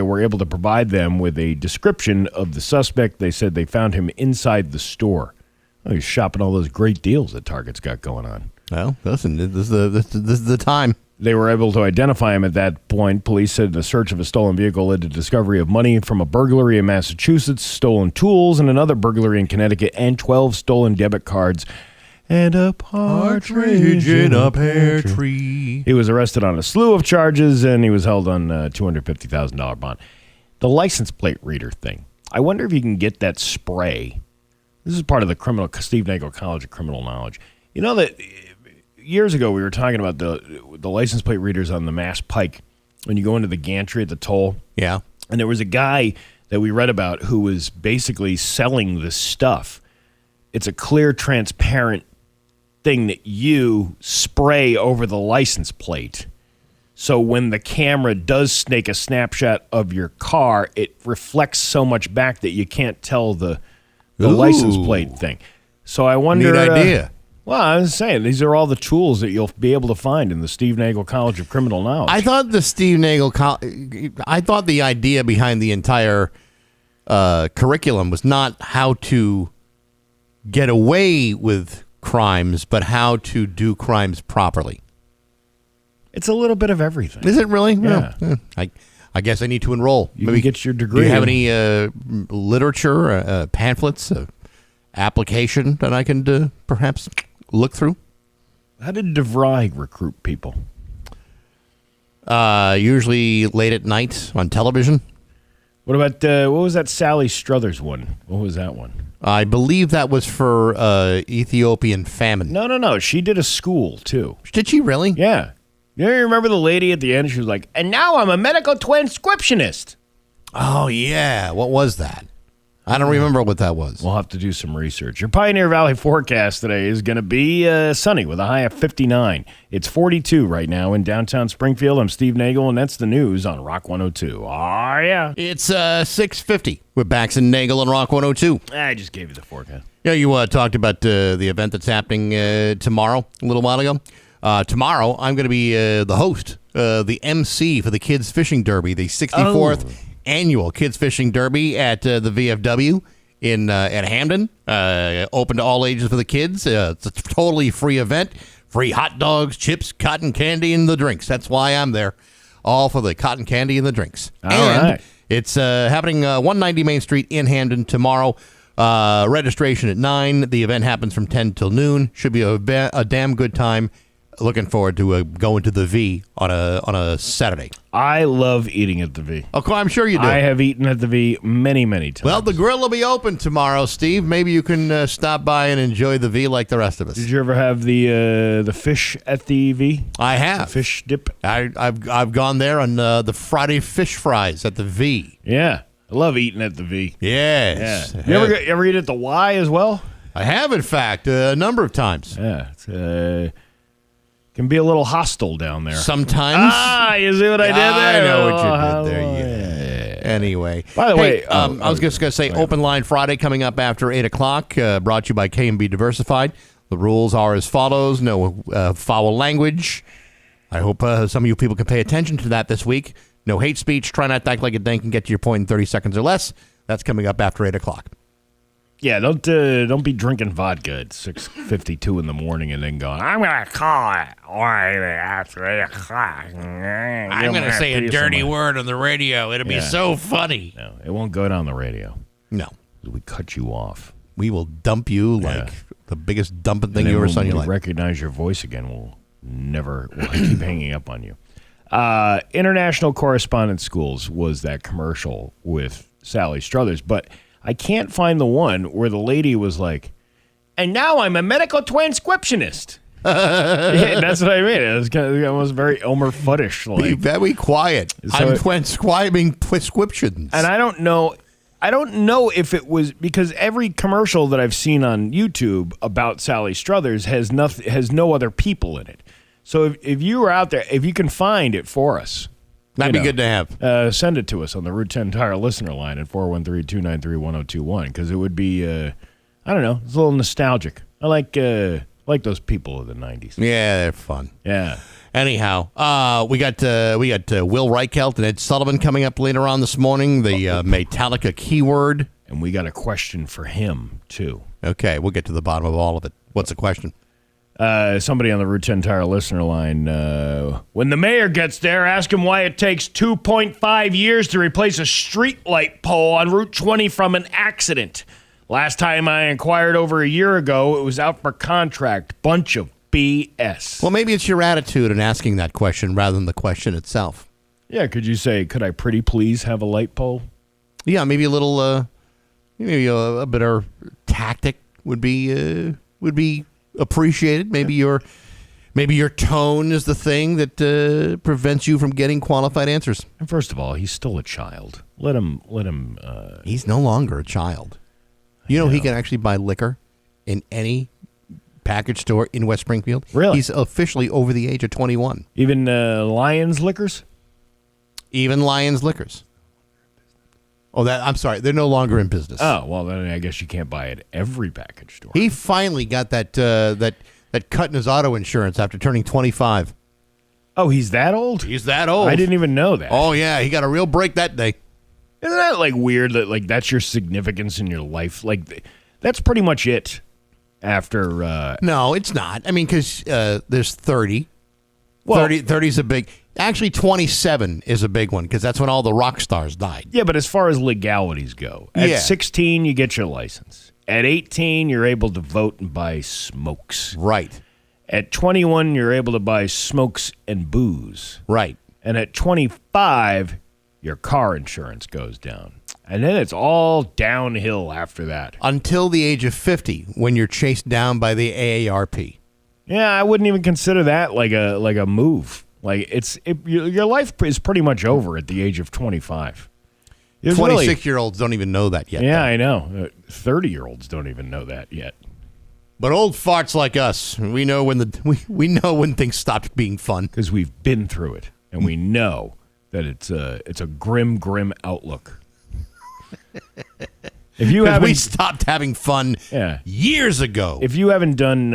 were able to provide them with a description of the suspect. They said they found him inside the store. Oh, he's shopping all those great deals that Target's got going on. Well, listen, this is the time. They were able to identify him at that point. Police said the search of a stolen vehicle led to discovery of money from a burglary in Massachusetts, stolen tools, and another burglary in Connecticut, and 12 stolen debit cards, and a partridge in a pear tree. He was arrested on a slew of charges, and he was held on a $250,000 bond. The license plate reader thing. I wonder if you can get that spray. This is part of the Steve Nagle College of Criminal Knowledge. You know that years ago we were talking about the license plate readers on the Mass Pike when you go into the gantry at the toll. Yeah. And there was a guy that we read about who was basically selling this stuff. It's a clear, transparent thing that you spray over the license plate. So when the camera does snake a snapshot of your car, it reflects so much back that you can't tell the license plate thing. So I wonder... Neat idea. Well, I was saying, these are all the tools that you'll be able to find in the Steve Nagle College of Criminal Knowledge. I thought the idea behind the entire curriculum was not how to get away with crimes, but how to do crimes properly. It's a little bit of everything. Is it really? Yeah. Well, I guess I need to enroll. You maybe get your degree. Do you have any literature, pamphlets, application that I can perhaps look through? How did DeVry recruit people? Usually late at night on television. What about, what was that Sally Struthers one? What was that one? I believe that was for Ethiopian famine. No. She did a school, too. Did she really? Yeah. You remember the lady at the end? She was like, and now I'm a medical transcriptionist. Oh, yeah. What was that? I don't remember what that was. We'll have to do some research. Your Pioneer Valley forecast today is going to be sunny with a high of 59. It's 42 right now in downtown Springfield. I'm Steve Nagle, and that's the news on Rock 102. Oh, yeah. It's 6:50 with Bax and Nagle on Rock 102. I just gave you the forecast. Yeah, you talked about the event that's happening tomorrow a little while ago. Tomorrow, I'm going to be the host, the MC for the Kids Fishing Derby, the 64th annual Kids Fishing Derby at the VFW at Hamden. Open to all ages for the kids. It's a totally free event. Free hot dogs, chips, cotton candy, and the drinks. That's why I'm there. All for the cotton candy and the drinks. All right. It's happening 190 Main Street in Hamden tomorrow. Registration at 9. The event happens from 10 till noon. Should be a damn good time. Looking forward to going to the V on a Saturday. I love eating at the V. Oh, I'm sure you do. I have eaten at the V many, many times. Well, the grill will be open tomorrow, Steve. Maybe you can stop by and enjoy the V like the rest of us. Did you ever have the fish at the V? I have. The fish dip? I've gone there on the Friday fish fries at the V. Yeah. I love eating at the V. Yes. Yeah. You ever eat at the Y as well? I have, in fact, a number of times. Yeah. It's, can be a little hostile down there. Sometimes. You see what I did there? I know what you did there. Yeah. Anyway. By the way, I was just going to say, Open Line Friday coming up after 8 o'clock, brought to you by K&B Diversified. The rules are as follows. No foul language. I hope some of you people can pay attention to that this week. No hate speech. Try not to act like a dank and get to your point in 30 seconds or less. That's coming up after 8 o'clock. Yeah, don't be drinking vodka at 6:52 in the morning and then going, I'm going to call it after 8 o'clock. I'm going to say a dirty word on the radio. It'll be so funny. No, it won't go down the radio. No. We cut you off. We will dump you like the biggest dumping thing you ever saw in your life. Recognize your voice again. We'll keep hanging up on you. International Correspondence Schools was that commercial with Sally Struthers, but I can't find the one where the lady was like, and now I'm a medical transcriptionist. Yeah, that's what I mean. It was very Elmer Fudd-ish. Be very quiet. So I'm transcribing prescriptions. And I don't know if it was because every commercial that I've seen on YouTube about Sally Struthers has no other people in it. So if you were out there, if you can find it for us, that'd be good to have. Send it to us on the Route 10 Tire listener line at 413-293-1021 because it would be, I don't know, it's a little nostalgic. I like those people of the 90s. Yeah, they're fun. Yeah. Anyhow, we got Will Reichelt and Ed Sullivan coming up later on this morning. The Metallica keyword, and we got a question for him too. Okay, we'll get to the bottom of all of it. What's the question? Somebody on the Route 10 Tire listener line, when the mayor gets there, ask him why it takes 2.5 years to replace a street light pole on Route 20 from an accident. Last time I inquired over a year ago, it was out for contract. Bunch of BS. Well, maybe it's your attitude in asking that question rather than the question itself. Yeah, could you say, could I pretty please have a light pole? Yeah, maybe a little, maybe a better tactic would be appreciated. Maybe your tone is the thing that prevents you from getting qualified answers. And first of all, he's still a child. Let him. He's no longer a child. You know, he can actually buy liquor in any package store in West Springfield. Really? He's officially over the age of 21. Even Lions Liquors? Even Lions Liquors. Oh, I'm sorry. They're no longer in business. Oh, well, then I guess you can't buy it at every package store. He finally got that cut in his auto insurance after turning 25. Oh, he's that old? He's that old. I didn't even know that. Oh, yeah. He got a real break that day. Isn't that, like, weird that, like, that's your significance in your life? Like, that's pretty much it after... No, it's not. I mean, because there's 30. Well, 30 is a big... Actually, 27 is a big one because that's when all the rock stars died. Yeah, but as far as legalities go, at 16, you get your license. At 18, you're able to vote and buy smokes. Right. At 21, you're able to buy smokes and booze. Right. And at 25, your car insurance goes down. And then it's all downhill after that. Until the age of 50, when you're chased down by the AARP. Yeah, I wouldn't even consider that like a move. Like your life is pretty much over at the age of 25. 26-year-olds don't even know that yet. Yeah, though. I know. 30-year-olds don't even know that yet. But old farts like us, we know when we know when things stopped being fun because we've been through it, and we know that it's a grim outlook. We stopped having fun years ago. If you haven't done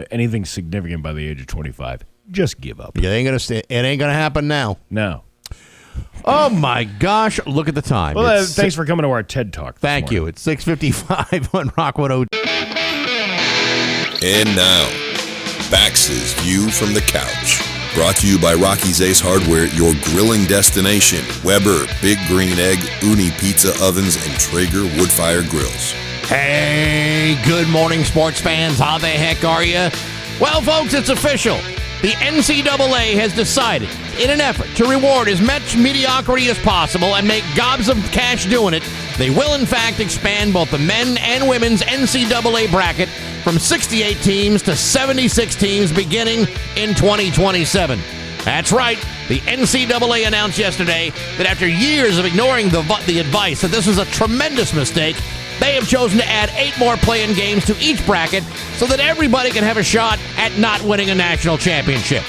anything significant by the age of 25, just give up. It ain't gonna happen now. No. Oh my gosh! Look at the time. Well, thanks for coming to our TED Talk. Thank you. It's 6:55 on Rock 102. And now, Bax's View from the Couch. Brought to you by Rocky's Ace Hardware, your grilling destination. Weber, Big Green Egg, Uni Pizza Ovens, and Traeger Woodfire Grills. Hey, good morning, sports fans. How the heck are you? Well, folks, it's official. The NCAA has decided, in an effort to reward as much mediocrity as possible and make gobs of cash doing it, they will, in fact, expand both the men and women's NCAA bracket from 68 teams to 76 teams beginning in 2027. That's right. The NCAA announced yesterday that after years of ignoring the advice that this was a tremendous mistake, they have chosen to add 8 more play-in games to each bracket so that everybody can have a shot at not winning a national championship.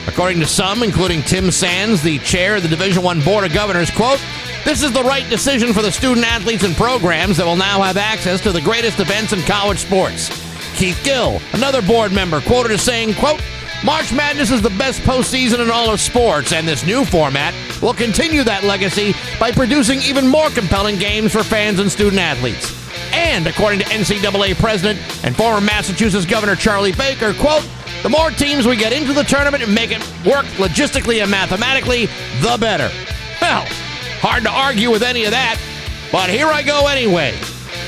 According to some, including Tim Sands, the chair of the Division I Board of Governors, quote, "This is the right decision for the student athletes and programs that will now have access to the greatest events in college sports." Keith Gill, another board member, quoted as saying, quote, "March Madness is the best postseason in all of sports, and this new format will continue that legacy by producing even more compelling games for fans and student athletes." And according to NCAA President and former Massachusetts Governor Charlie Baker, quote, "The more teams we get into the tournament and make it work logistically and mathematically, the better." Well, hard to argue with any of that, but here I go anyway.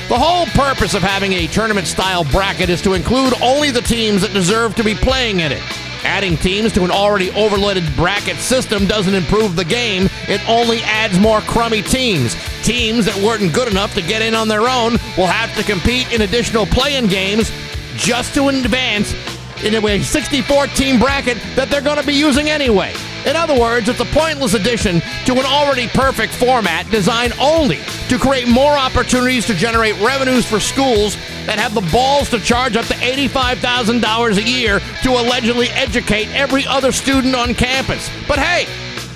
The whole purpose of having a tournament-style bracket is to include only the teams that deserve to be playing in it. Adding teams to an already overloaded bracket system doesn't improve the game. It only adds more crummy teams. Teams that weren't good enough to get in on their own will have to compete in additional play-in games just to advance in a 64-team bracket that they're going to be using anyway. In other words, it's a pointless addition to an already perfect format designed only to create more opportunities to generate revenues for schools that have the balls to charge up to $85,000 a year to allegedly educate every other student on campus. But hey,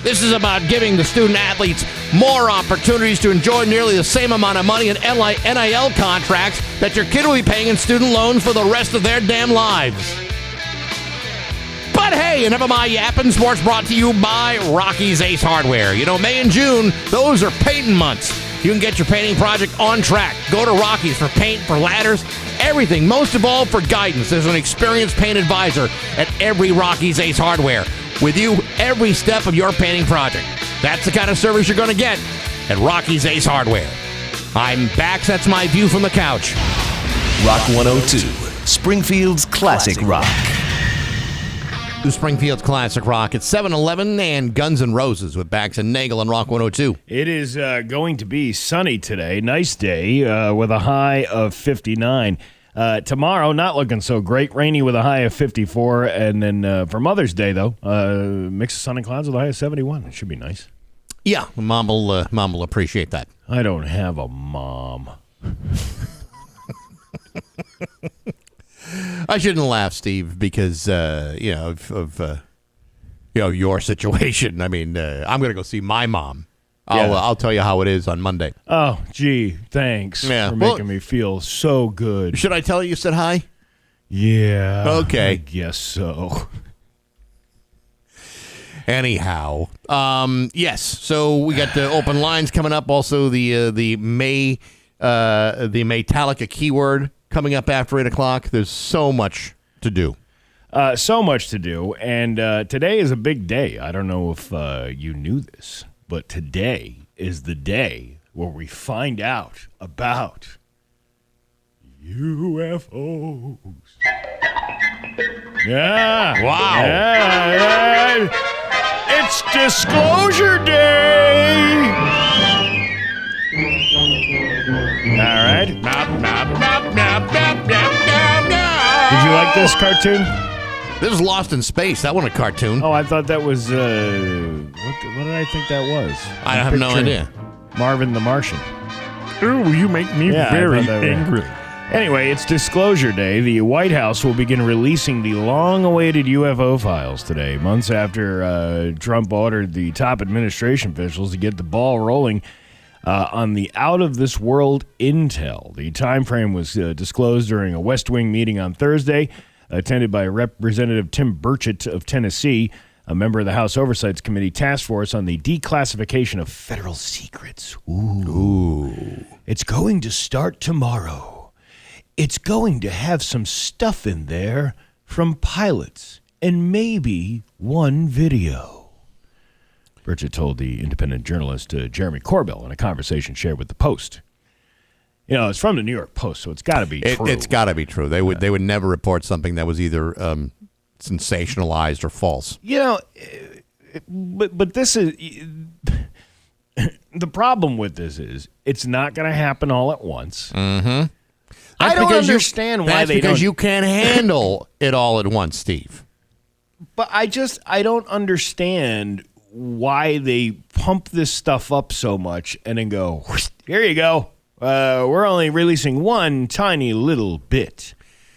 this is about giving the student athletes more opportunities to enjoy nearly the same amount of money in NIL contracts that your kid will be paying in student loans for the rest of their damn lives. But hey, enough of my yapping. Sports brought to you by Rocky's Ace Hardware. You know, May and June, those are painting months. You can get your painting project on track. Go to Rocky's for paint, for ladders, everything. Most of all, for guidance. There's an experienced paint advisor at every Rocky's Ace Hardware with you every step of your painting project. That's the kind of service you're going to get at Rocky's Ace Hardware. I'm Bax. That's my view from the couch. Rock 102, Springfield's classic rock. Springfield's classic rock. It's 7-Eleven and Guns N' Roses with Bax and Nagle on Rock 102. It is going to be sunny today. Nice day with a high of 59. Tomorrow, not looking so great. Rainy with a high of 54. And then for Mother's Day, though, mix of sun and clouds with a high of 71. It should be nice. Yeah, Mom will appreciate that. I don't have a mom. I shouldn't laugh, Steve, because of your situation. I mean, I'm going to go see my mom. I'll tell you how it is on Monday. Oh, gee, thanks for making me feel so good. Should I tell you said hi? Yeah. Okay. I guess so. Anyhow, yes. So we got the open lines coming up. Also, the Metallica keyword coming up after 8 o'clock. There's so much to do. So much to do. And today is a big day. I don't know if you knew this, but today is the day where we find out about UFOs. Yeah. Wow. Yeah. It's Disclosure Day. All right. Did you like this cartoon? This is Lost in Space. That wasn't a cartoon. Oh, I thought that was, what did I think that was? I have no idea. Marvin the Martian. Ooh, you make me very angry. Anyway, it's Disclosure Day. The White House will begin releasing the long-awaited UFO files today, months after Trump ordered the top administration officials to get the ball rolling on the out-of-this-world intel. The time frame was disclosed during a West Wing meeting on Thursday. attended by Representative Tim Burchett of Tennessee, a member of the House Oversight Committee Task Force on the Declassification of Federal Secrets. Ooh. It's going to start tomorrow. It's going to have some stuff in there from pilots and maybe one video. Burchett told the independent journalist Jeremy Corbell in a conversation shared with the Post. You know, it's from the New York Post, so it's got to be true. It's got to be true. They would never report something that was either sensationalized or false. You know, but this is the problem with this is it's not going to happen all at once. Mm-hmm. I don't understand why that's they because don't. you can't handle it all at once, Steve. But I don't understand why they pump this stuff up so much and then go, here you go. We're only releasing one tiny little bit.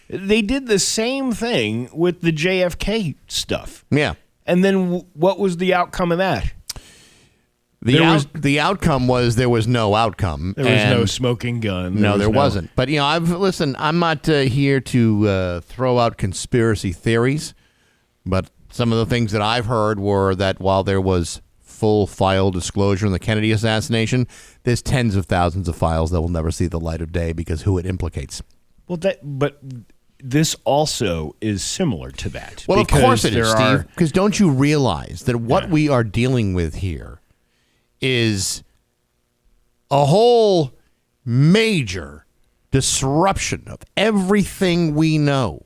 They did the same thing with the JFK stuff. Yeah. And then what was the outcome of that? The outcome was there was no outcome. There was no smoking gun. There wasn't. But, I'm not here to throw out conspiracy theories, but some of the things that I've heard were that while there was full file disclosure in the Kennedy assassination, there's tens of thousands of files that will never see the light of day because who it implicates. Well, but this also is similar to that. Well, of course it is, Steve, because don't you realize that what we are dealing with here is a whole major disruption of everything we know,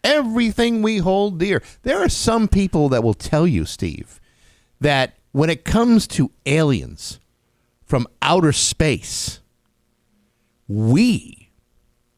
everything we hold dear. There are some people that will tell you, Steve, that when it comes to aliens from outer space, we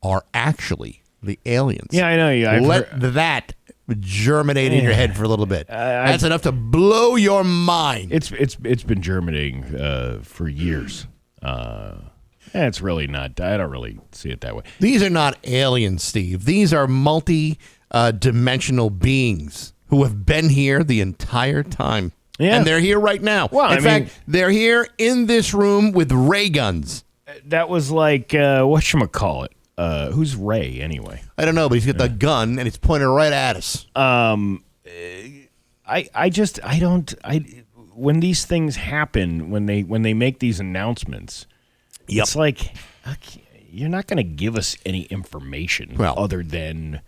are actually the aliens. Yeah, I know you. Let that germinate in your head for a little bit. That's enough to blow your mind. It's been germinating for years. It's really not. I don't really see it that way. These are not aliens, Steve. These are multi-dimensional beings who have been here the entire time. Yeah. And they're here right now. Well, in fact, they're here in this room with ray guns. That was like, whatchamacallit? Who's Ray, anyway? I don't know, but he's got the gun, and it's pointed right at us. When these things happen, when they make these announcements, it's like, okay, you're not going to give us any information other than...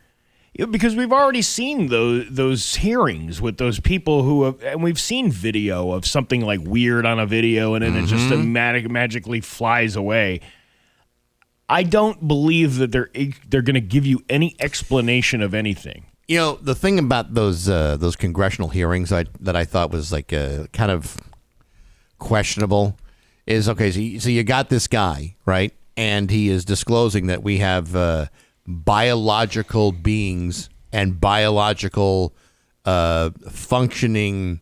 Because we've already seen those hearings with those people who have, and we've seen video of something like weird on a video, and then it just magically flies away. I don't believe that they're going to give you any explanation of anything. You know, the thing about those congressional hearings that I thought was like kind of questionable is, okay, so you got this guy, right? And he is disclosing that we have biological beings and biological functioning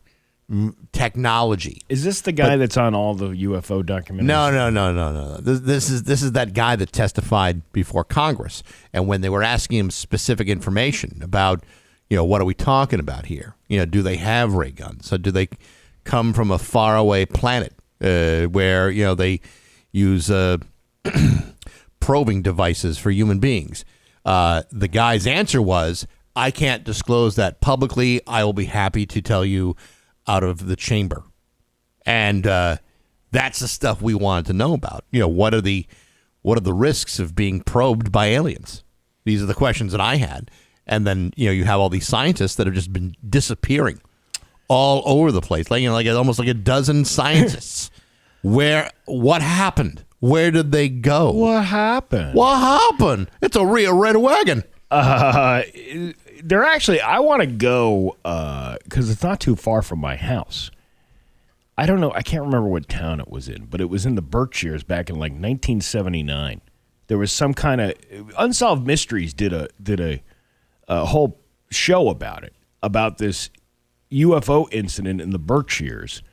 technology. Is this the guy that's on all the UFO documentaries? No. This is that guy that testified before Congress, and when they were asking him specific information about, what are we talking about here? Do they have ray guns? So do they come from a faraway planet where they use probing devices for human beings? The guy's answer was, I can't disclose that publicly. I will be happy to tell you out of the chamber. And that's the stuff we wanted to know about. What are the risks of being probed by aliens? These are the questions that I had. And then, you have all these scientists that have just been disappearing all over the place. Like almost like a dozen scientists. What happened? Where did they go? What happened? It's a real red wagon. They're actually, I want to go because it's not too far from my house. I don't know. I can't remember what town it was in, but it was in the Berkshires back in like 1979. There was some kind of Unsolved Mysteries did a whole show about this UFO incident in the Berkshires,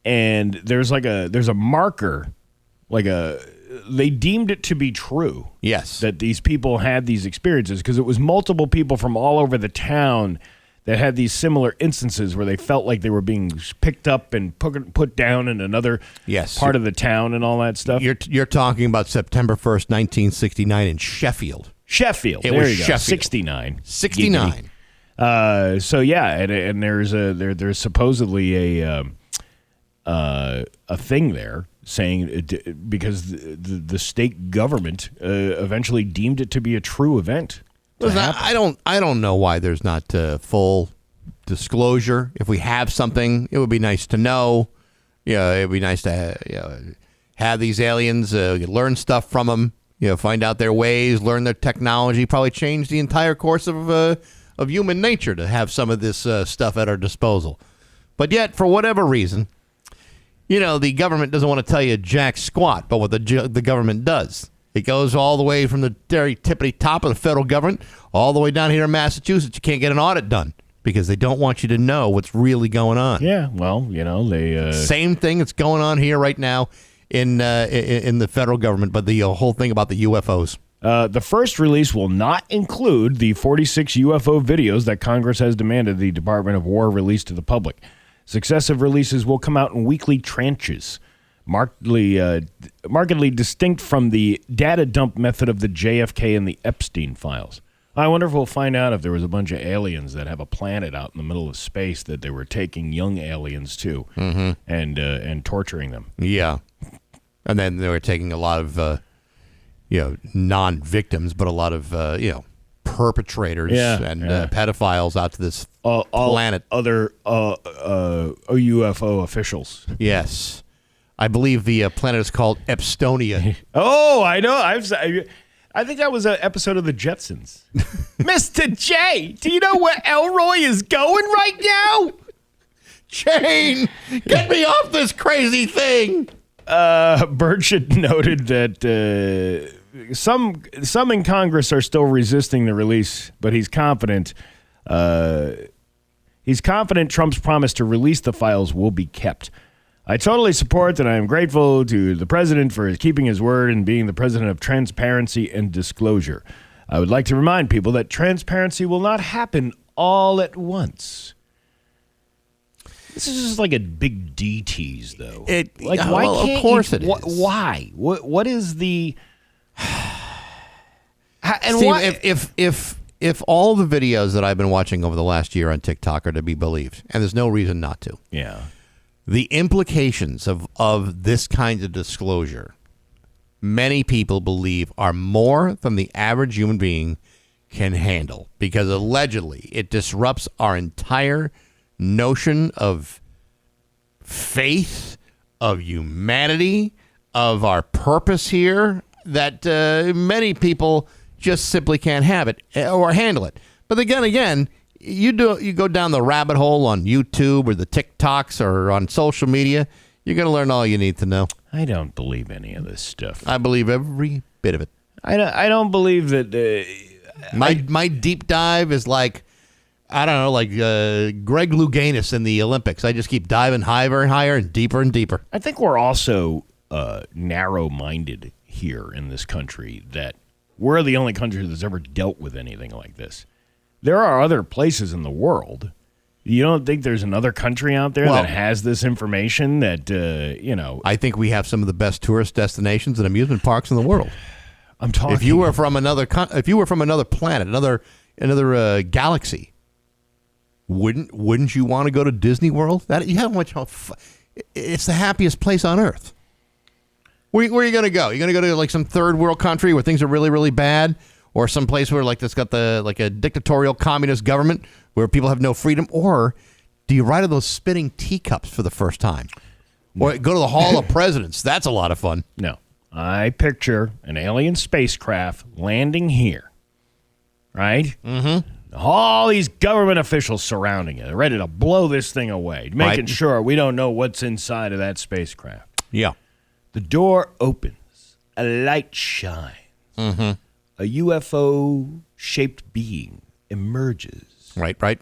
and there's a marker. They deemed it to be true. Yes. That these people had these experiences because it was multiple people from all over the town that had these similar instances where they felt like they were being picked up and put down in another part of the town and all that stuff. You're talking about September 1st, 1969 in Sheffield. Sheffield. It there was you go. Sheffield. 69. 69. So yeah, and there's supposedly a thing there saying because the state government eventually deemed it to be a true event. Listen, I don't know why there's not full disclosure. If we have something, it would be nice to know. Yeah, it'd be nice to have these aliens learn stuff from them. Find out their ways, learn their technology. Probably change the entire course of human nature to have some of this stuff at our disposal. But yet, for whatever reason, the government doesn't want to tell you jack squat. But what the government does. It goes all the way from the very tippity top of the federal government all the way down here in Massachusetts. You can't get an audit done because they don't want you to know what's really going on. Yeah, well, they same thing that's going on here right now in the federal government, but the whole thing about the UFOs. The first release will not include the 46 UFO videos that Congress has demanded the Department of War release to the public. Successive releases will come out in weekly tranches. Markedly distinct from the data dump method of the JFK and the Epstein files. I wonder if we'll find out if there was a bunch of aliens that have a planet out in the middle of space that they were taking young aliens to and torturing them. Yeah, and then they were taking a lot of non-victims, but a lot of perpetrators and pedophiles out to this planet. Other UFO officials. Yes. I believe the planet is called Epstonia. Oh, I know. I think that was an episode of the Jetsons. Mr. J, do you know where Elroy is going right now? Jane, get me off this crazy thing. Burchett noted that some in Congress are still resisting the release, but he's confident. He's confident Trump's promise to release the files will be kept. I totally support and I am grateful to the president for keeping his word and being the president of transparency and disclosure. I would like to remind people that transparency will not happen all at once. This is just like a big D tease, though. Why can't of course you, it is. Why? What is the? And Steve, why? if all the videos that I've been watching over the last year on TikTok are to be believed, and there's no reason not to. Yeah. The implications of this kind of disclosure, many people believe, are more than the average human being can handle, because allegedly it disrupts our entire notion of faith, of humanity, of our purpose here, that many people just simply can't have it or handle it. But again, you go down the rabbit hole on YouTube or the TikToks or on social media, you're going to learn all you need to know. I don't believe any of this stuff. I believe every bit of it. I don't believe that. My deep dive is like, I don't know, like Greg Louganis in the Olympics. I just keep diving higher and higher and deeper and deeper. I think we're also narrow-minded here in this country, that we're the only country that's ever dealt with anything like this. There are other places in the world. You don't think there's another country out there that has this information that, I think we have some of the best tourist destinations and amusement parks in the world. I'm talking. If you were from another planet, another galaxy, wouldn't you want to go to Disney World? It's the happiest place on earth. Where are you going to go? You're going to go to like some third world country where things are really, really bad, or some place where like it's got a dictatorial communist government where people have no freedom, or do you ride on those spinning teacups for the first time, or go to the Hall of Presidents? That's a lot of fun. No, I picture an alien spacecraft landing here, right? Mm-hmm. All these government officials surrounding it, ready to blow this thing away, making sure we don't know what's inside of that spacecraft. Yeah. The door opens. A light shines. Mm-hmm. A UFO-shaped being emerges. Right.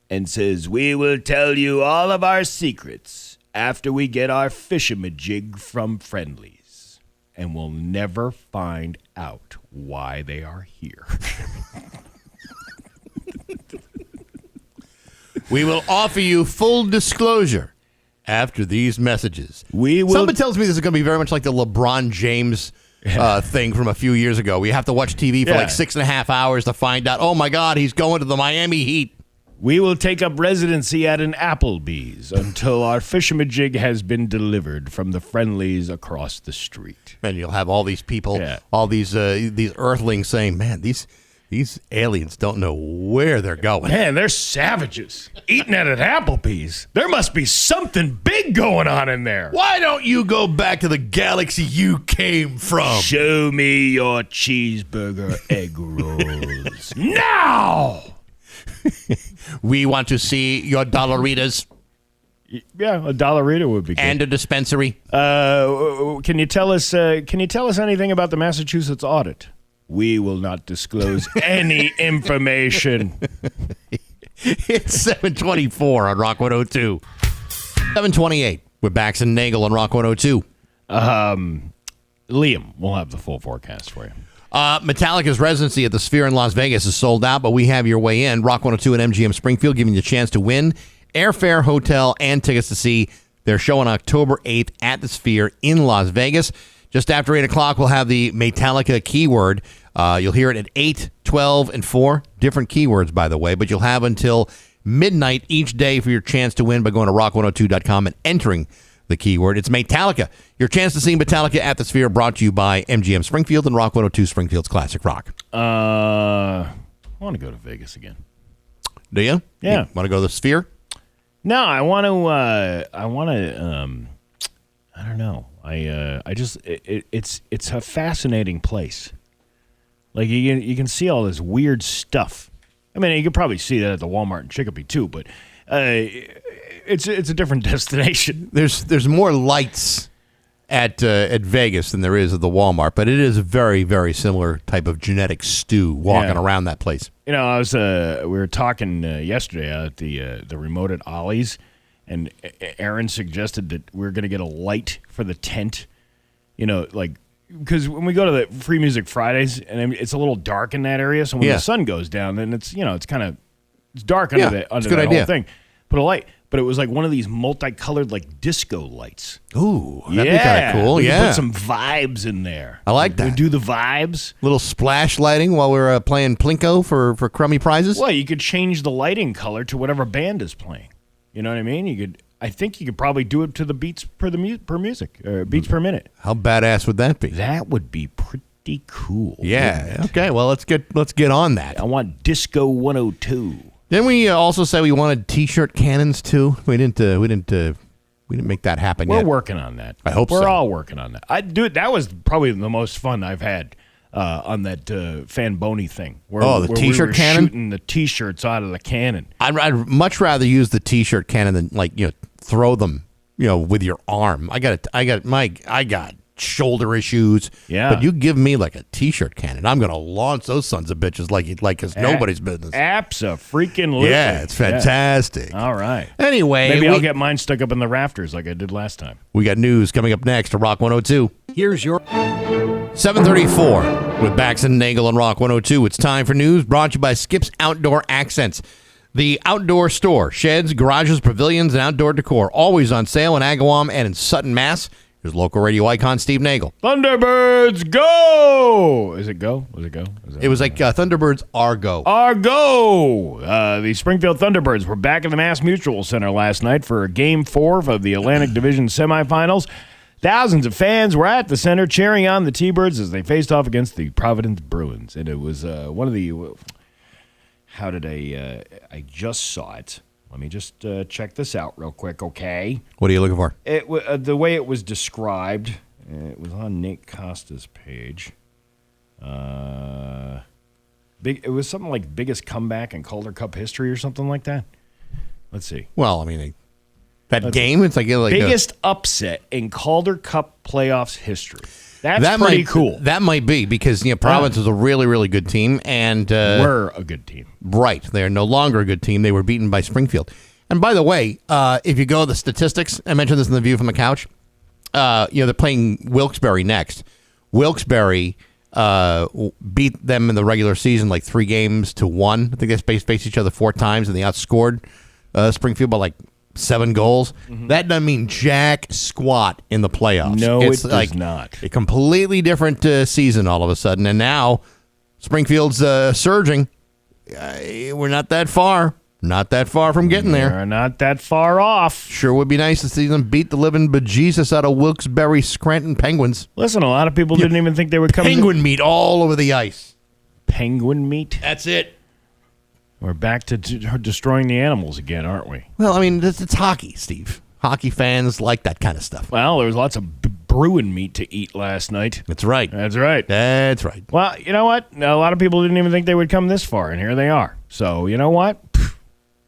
And says, "We will tell you all of our secrets after we get our fishamajig from friendlies. And we'll never find out why they are here." We will offer you full disclosure after these messages. We will. Somebody tells me this is going to be very much like the LeBron James thing from a few years ago. We have to watch TV for like 6.5 hours to find out, oh my God, he's going to the Miami Heat. We will take up residency at an Applebee's until our fishamajig has been delivered from the friendlies across the street. And you'll have all these people, all these earthlings saying, man, these aliens don't know where they're going. Man, they're savages. Eating at an Applebee's. There must be something big going on in there. Why don't you go back to the galaxy you came from? Show me your cheeseburger egg rolls. Now! We want to see your Dollaritas. Yeah, a Dollarita would be good. And a dispensary. Can you tell us anything about the Massachusetts audit? We will not disclose any information. It's 7:24 on Rock 102. 7:28 with Bax and Nagle on Rock 102. Liam, we'll have the full forecast for you. Metallica's residency at the Sphere in Las Vegas is sold out, but we have your way in. Rock 102 and MGM Springfield giving you a chance to win airfare, hotel, and tickets to see their show on October 8th at the Sphere in Las Vegas. Just after 8 o'clock, we'll have the Metallica keyword. You'll hear it at 8, 12, and 4. Different keywords, by the way, but you'll have until midnight each day for your chance to win by going to rock102.com and entering the keyword. It's Metallica. Your chance to see Metallica at the Sphere, brought to you by MGM Springfield and Rock 102 Springfield's Classic Rock. I want to go to Vegas again. Do you? Yeah. You want to go to the Sphere? No, I want to. I don't know. It's a fascinating place. Like you can see all this weird stuff. I mean, you could probably see that at the Walmart in Chicopee too, but it's a different destination. There's more lights at Vegas than there is at the Walmart, but it is a very, very similar type of genetic stew walking around that place. You know, we were talking yesterday at the remote at Ollie's, and Aaron suggested that we're going to get a light for the tent. You know, like, because when we go to the Free Music Fridays, and it's a little dark in that area, so when the sun goes down, then it's dark under the whole thing. Put a light. But it was like one of these multicolored, like, disco lights. Ooh, that'd be kind of cool. We could put some vibes in there. I like that. We do the vibes. Little splash lighting while we're playing Plinko for crummy prizes. Well, you could change the lighting color to whatever band is playing. You know what I mean? I think you could probably do it to the beats per music, or beats per minute. How badass would that be? That would be pretty cool. Yeah. Okay. Well, let's get on that. I want Disco 102. Didn't we also say we wanted T-shirt cannons too? We didn't make that happen yet. We're working on that. I hope so. We're all working on that. That was probably the most fun I've had on that Fan Boney thing. The T-shirt we were cannon? shooting the T-shirts out of the cannon. I'd much rather use the T-shirt cannon than throw them with your arm. I got shoulder issues. Yeah. But you give me like a T-shirt cannon, I'm gonna launch those sons of bitches like it's nobody's business. Abso-freaking-lutely. Yeah, it's fantastic. Yeah. All right. Anyway, maybe I'll get mine stuck up in the rafters like I did last time. We got news coming up next to Rock 102. Here's your 7:34 with Bax and Nagle on Rock 102. It's time for news brought to you by Skip's Outdoor Accents. The outdoor store, sheds, garages, pavilions, and outdoor decor, always on sale in Agawam and in Sutton, Mass. Here's local radio icon Steve Nagle. Thunderbirds go! Is it go? Was it go? It was like Thunderbirds are go. The Springfield Thunderbirds were back at the Mass Mutual Center last night for Game 4 of the Atlantic Division semifinals. Thousands of fans were at the center cheering on the T-Birds as they faced off against the Providence Bruins. And it was one of the... How did I just saw it. Let me just check this out real quick, okay? What are you looking for? The way it was described, it was on Nate Costa's page. It was something like biggest comeback in Calder Cup history or something like that. Let's see. Well, I mean, game, it's like biggest upset in Calder Cup playoffs history. That's pretty cool. That might be because Providence is a really, really good team, and we're a good team. Right, they are no longer a good team. They were beaten by Springfield. And by the way, if you go to the statistics, I mentioned this in the View from the Couch. They're playing Wilkes-Barre next. Wilkes-Barre beat them in the regular season like 3-1. I think they faced each other 4 times, and they outscored Springfield by like 7 goals. That doesn't mean jack squat in the playoffs. No, it's it does not. A completely different season all of a sudden. And now Springfield's surging. We're not that far. Not that far from getting there. We're not that far off. Sure would be nice to see them beat the living bejesus out of Wilkes-Barre Scranton Penguins. Listen, a lot of people didn't even think they would come. Penguin meat all over the ice. Penguin meat? That's it. We're back to destroying the animals again, aren't we? Well, I mean, it's hockey, Steve. Hockey fans like that kind of stuff. Well, there was lots of Bruin meat to eat last night. That's right. That's right. That's right. Well, you know what? A lot of people didn't even think they would come this far, and here they are. So, you know what?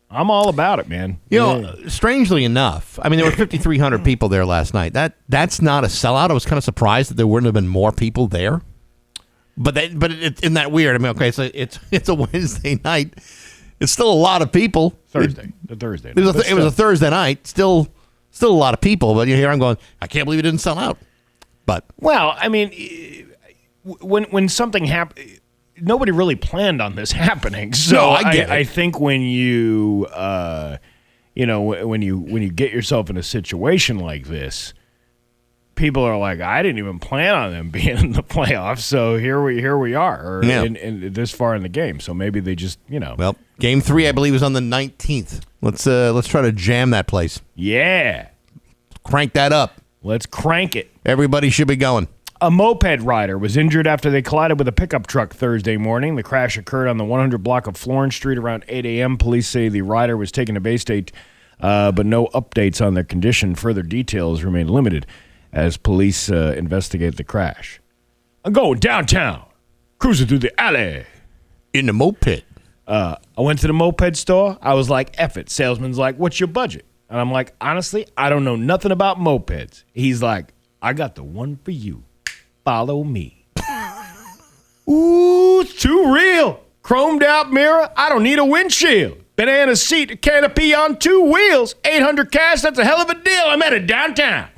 I'm all about it, man. You know, strangely enough, I mean, there were 5,300 people there last night. That's not a sellout. I was kind of surprised that there wouldn't have been more people there. But isn't that weird? I mean, okay, so it's a Wednesday night. It's still a lot of people. Thursday. Thursday. It was a Thursday night. Still a lot of people. But here I'm going, I can't believe it didn't sell out. But well, I mean, when something happened, nobody really planned on this happening. So no, I get it. I think when you when you get yourself in a situation like this, people are like, I didn't even plan on them being in the playoffs, so here we are, in this far in the game. So maybe they just, Well, Game 3, I believe, is on the 19th. Let's try to jam that place. Yeah. Crank that up. Let's crank it. Everybody should be going. A moped rider was injured after they collided with a pickup truck Thursday morning. The crash occurred on the 100 block of Florence Street around 8 a.m. Police say the rider was taken to Bay State, but no updates on their condition. Further details remain limited as police investigate the crash. I'm going downtown, cruising through the alley. In the moped. I went to the moped store. I was like, F it. Salesman's like, what's your budget? And I'm like, honestly, I don't know nothing about mopeds. He's like, I got the one for you. Follow me. Ooh, it's too real. Chromed out mirror. I don't need a windshield. Banana seat, a canopy on 2 wheels. 800 cash, that's a hell of a deal. I'm headed downtown.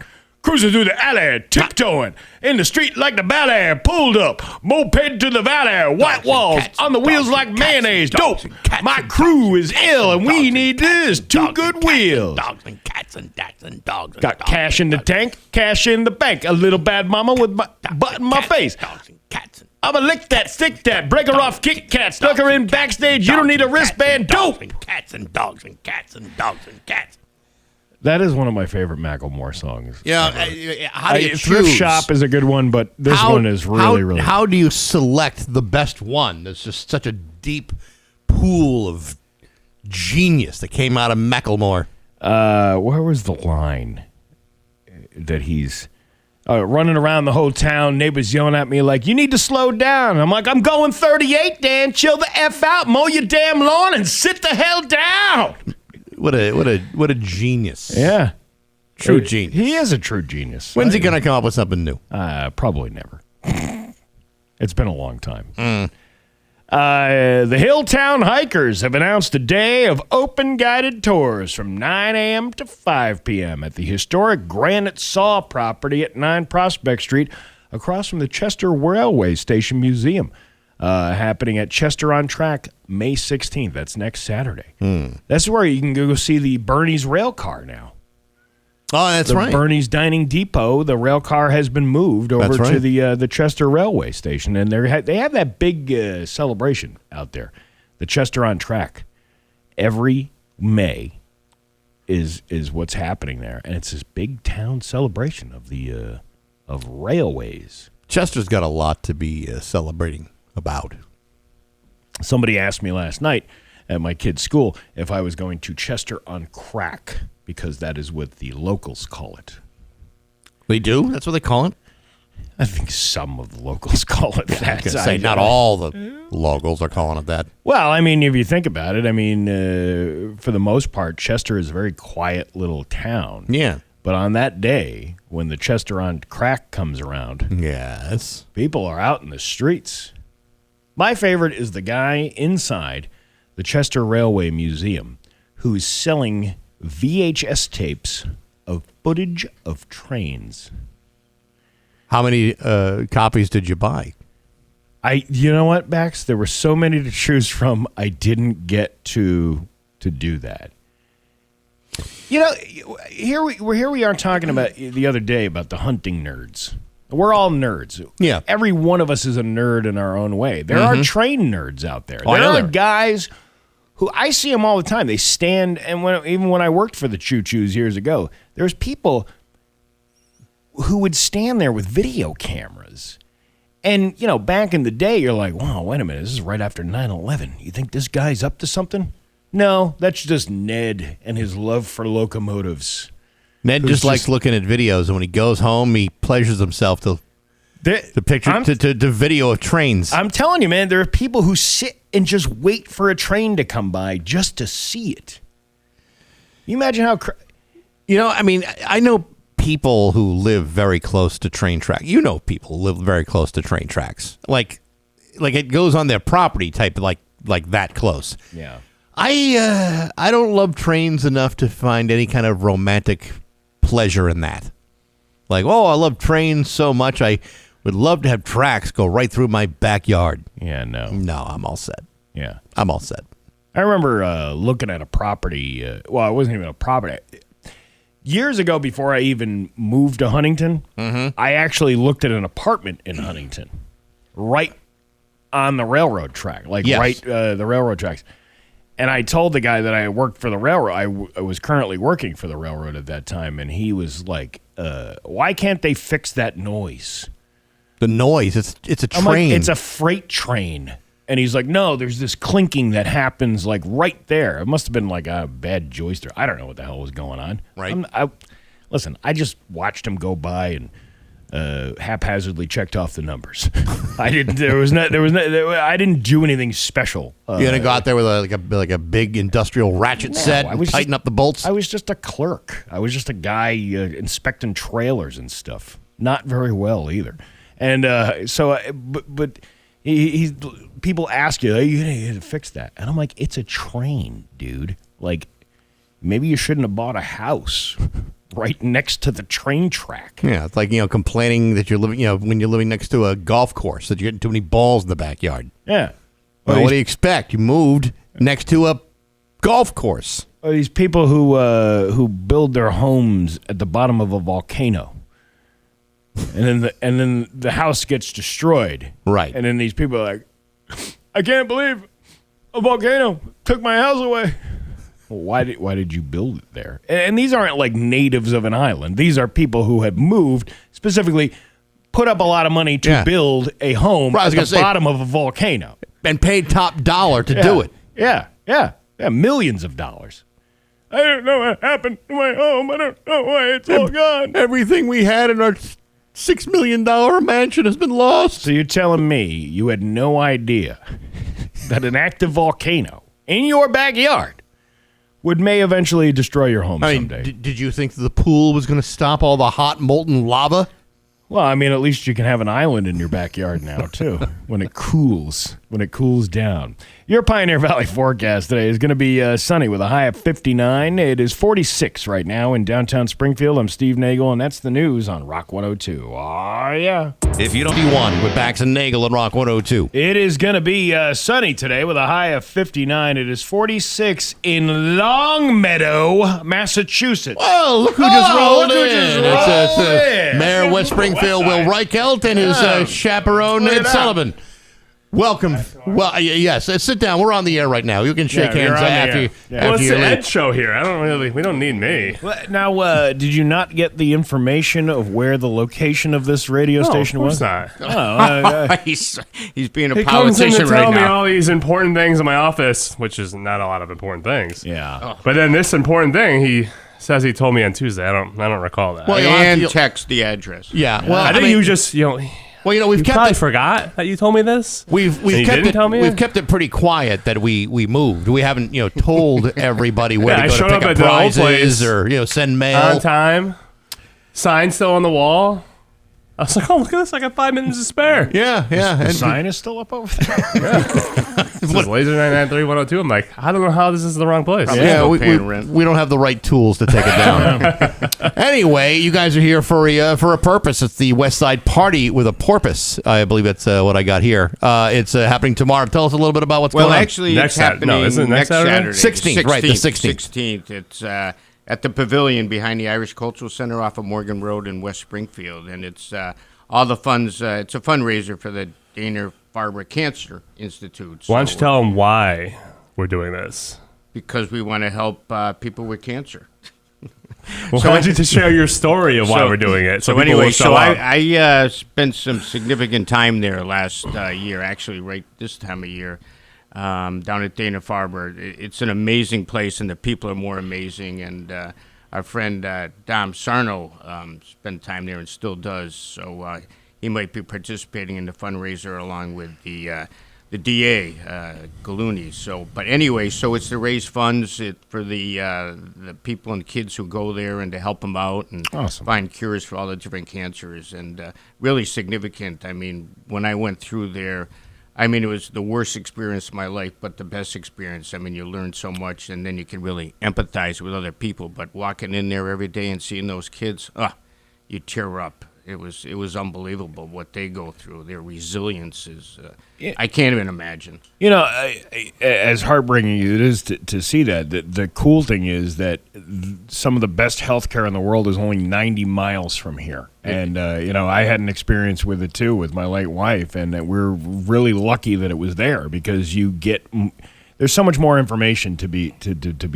Cruising through the alley, tiptoeing. In the street like the ballet, pulled up. Moped to the valley, white walls. On the wheels like mayonnaise, dope. My crew is ill and we need this. 2 good wheels. Dogs and cats and dogs and dogs. Got cash in the tank, cash in the bank. A little bad mama with my butt in my face. Dogs and cats. I'ma lick that, stick that, break her off, kick cat, stuck her in backstage. You don't need a wristband, dope. Cats and dogs and cats and dogs and cats. That is one of my favorite Macklemore songs. Yeah, how do you Thrift choose? Shop is a good one, but this one is really. How do you select the best one? There's just such a deep pool of genius that came out of Macklemore. Where was the line that he's running around the whole town? Neighbors yelling at me like, "You need to slow down." I'm like, "I'm going 38, Dan. Chill the F out, mow your damn lawn, and sit the hell down." What a genius. Yeah. True genius. He is a true genius. When's he going to come up with something new? Probably never. It's been a long time. The Hilltown Hikers have announced a day of open guided tours from 9 a.m. to 5 p.m. at the historic Granite Saw property at 9 Prospect Street across from the Chester Railway Station Museum. Happening at Chester on Track May 16th. That's next Saturday. That's where you can go see the Bernie's rail car now. Oh, that's right. Bernie's Dining Depot, the rail car has been moved over to the Chester Railway Station, and they have that big celebration out there, the Chester on Track. Every May is what's happening there, and it's this big town celebration of railways. Chester's got a lot to be celebrating about. Somebody asked me last night at my kid's school if I was going to Chester on Crack, because that is what the locals call it. They do? That's what they call it? I think some of the locals call it that. I was gonna say, not all the locals are calling it that. Well, I mean, if you think about it, I mean, for the most part, Chester is a very quiet little town. Yeah. But on that day, when the Chester on Crack comes around, yes, people are out in the streets. My favorite is the guy inside the Chester Railway Museum who's selling VHS tapes of footage of trains. How many copies did you buy? You know what, Bax? There were so many to choose from, I didn't get to do that. You know, here we are talking about the other day about the hunting nerds. We're all nerds. Yeah. Every one of us is a nerd in our own way. There are trained nerds out there. Oh, I There know are there are. guys who I see them all the time. They stand, and even when I worked for the Choo Choos years ago, there's people who would stand there with video cameras. And, you know, back in the day, you're like, wow, wait a minute, this is right after 9/11. You think this guy's up to something? No, that's just Ned and his love for locomotives. Ned just likes looking at videos, and when he goes home, he pleasures himself to video of trains. I'm telling you, man, there are people who sit and just wait for a train to come by just to see it. You imagine how... I know people who live very close to train tracks. You know people who live very close to train tracks. Like it goes on their property type, like that close. Yeah. I don't love trains enough to find any kind of romantic pleasure in that. Like, oh, I love trains so much, I would love to have tracks go right through my backyard. Yeah, no. No, I'm all set. Yeah. I'm all set. I remember looking at a property. It wasn't even a property. Years ago, before I even moved to Huntington, I actually looked at an apartment in Huntington, right on the railroad track, the railroad tracks. And I told the guy that I worked for the railroad. I was currently working for the railroad at that time, and he was like, "Why can't they fix that noise?" The noise. It's a train. I'm like, it's a freight train. And he's like, no, there's this clinking that happens like right there. It must have been like a bad joister. I don't know what the hell was going on. Right. Listen, I just watched him go by and haphazardly checked off the numbers. I didn't. I didn't do anything special. You gonna go out there with like a big industrial ratchet set, and tighten up the bolts? I was just a clerk. I was just a guy inspecting trailers and stuff. Not very well either. And but he's people ask you, you need to fix that, and I'm like, it's a train, dude. Like, maybe you shouldn't have bought a house right next to the train track. Yeah, it's like, complaining that you're living, when you're living next to a golf course, that you're getting too many balls in the backyard. Yeah. Well, what do you expect? You moved next to a golf course. These people who build their homes at the bottom of a volcano, and then the house gets destroyed. Right. And then these people are like, I can't believe a volcano took my house away. Well, why did you build it there? And these aren't like natives of an island. These are people who have moved, specifically put up a lot of money to build a home at the bottom of a volcano. And paid top dollar to do it. Yeah, millions of dollars. I don't know what happened to my home. I don't know why it's all gone. Everything we had in our $6 million mansion has been lost. So you're telling me you had no idea that an active volcano in your backyard may eventually destroy your home someday? Did you think the pool was going to stop all the hot molten lava? Well, I mean, at least you can have an island in your backyard now, too, when it cools down. Your Pioneer Valley forecast today is going to be sunny with a high of 59. It is 46 right now in downtown Springfield. I'm Steve Nagle, and that's the news on Rock 102. Oh, yeah. If you don't be one with Bax and Nagle on Rock 102. It is going to be sunny today with a high of 59. It is 46 in Longmeadow, Massachusetts. Oh, look who just rolled look who in. just rolled in. Mayor of West Springfield, Will Reichelt, and his chaperone, Ned Sullivan. Welcome. Well, yes. Sit down. We're on the air right now. You can shake hands after you. Well, it's the Ed show here. We don't need me. Now, did you not get the information of where the location of this radio station was? Not. He's being a he politician comes in to right tell me now. all these important things in my office, which is not a lot of important things. Yeah. But then this important thing, he says he told me on Tuesday. I don't recall that. Well, And text the address. Yeah. Well, I think you just we've kept probably it. forgot that you told me this. We've you kept didn't it. tell me We've it? kept it pretty quiet that we moved. We haven't told everybody where Yeah, to go I showed to up pick up at the old prizes place or send mail on time. Sign still on the wall. I was like, oh, look at this. I got 5 minutes to spare. Yeah. The sign is still up over there. This is Laser 993-102. I'm like, I don't know how this is the wrong place. Yeah, we don't have the right tools to take it down. Anyway, you guys are here for a purpose. It's the West Side Party with a Porpoise. I believe that's what I got here. It's happening tomorrow. Tell us a little bit about what's going on. Well, actually, it's happening isn't it next Saturday? 16th, right, the 16th. 16th. It's at the pavilion behind the Irish Cultural Center off of Morgan Road in West Springfield. And it's all the funds, it's a fundraiser for the Dana-Farber Cancer Institute. Why don't you tell them why we're doing this? Because we want to help people with cancer. Well, why don't you just share your story of why we're doing it? So anyway, I spent some significant time there last year, actually right this time of year, down at Dana-Farber. It's an amazing place, and the people are more amazing. And our friend Dom Sarno spent time there and still does. So he might be participating in the fundraiser along with the DA, Gallooni. So, but anyway, so it's to raise funds for the people and kids who go there and to help them out and find cures for all the different cancers. And really significant. I mean, when I went through there, I mean, it was the worst experience of my life, but the best experience. I mean, you learn so much, and then you can really empathize with other people. But walking in there every day and seeing those kids, you tear up. It was unbelievable what they go through. Their resilience is I can't even imagine. You know, as heartbreaking it is to see that, the cool thing is that some of the best healthcare in the world is only 90 miles from here. And, you know, I had an experience with it, too, with my late wife, and we're really lucky that it was there because you get – there's so much more information to be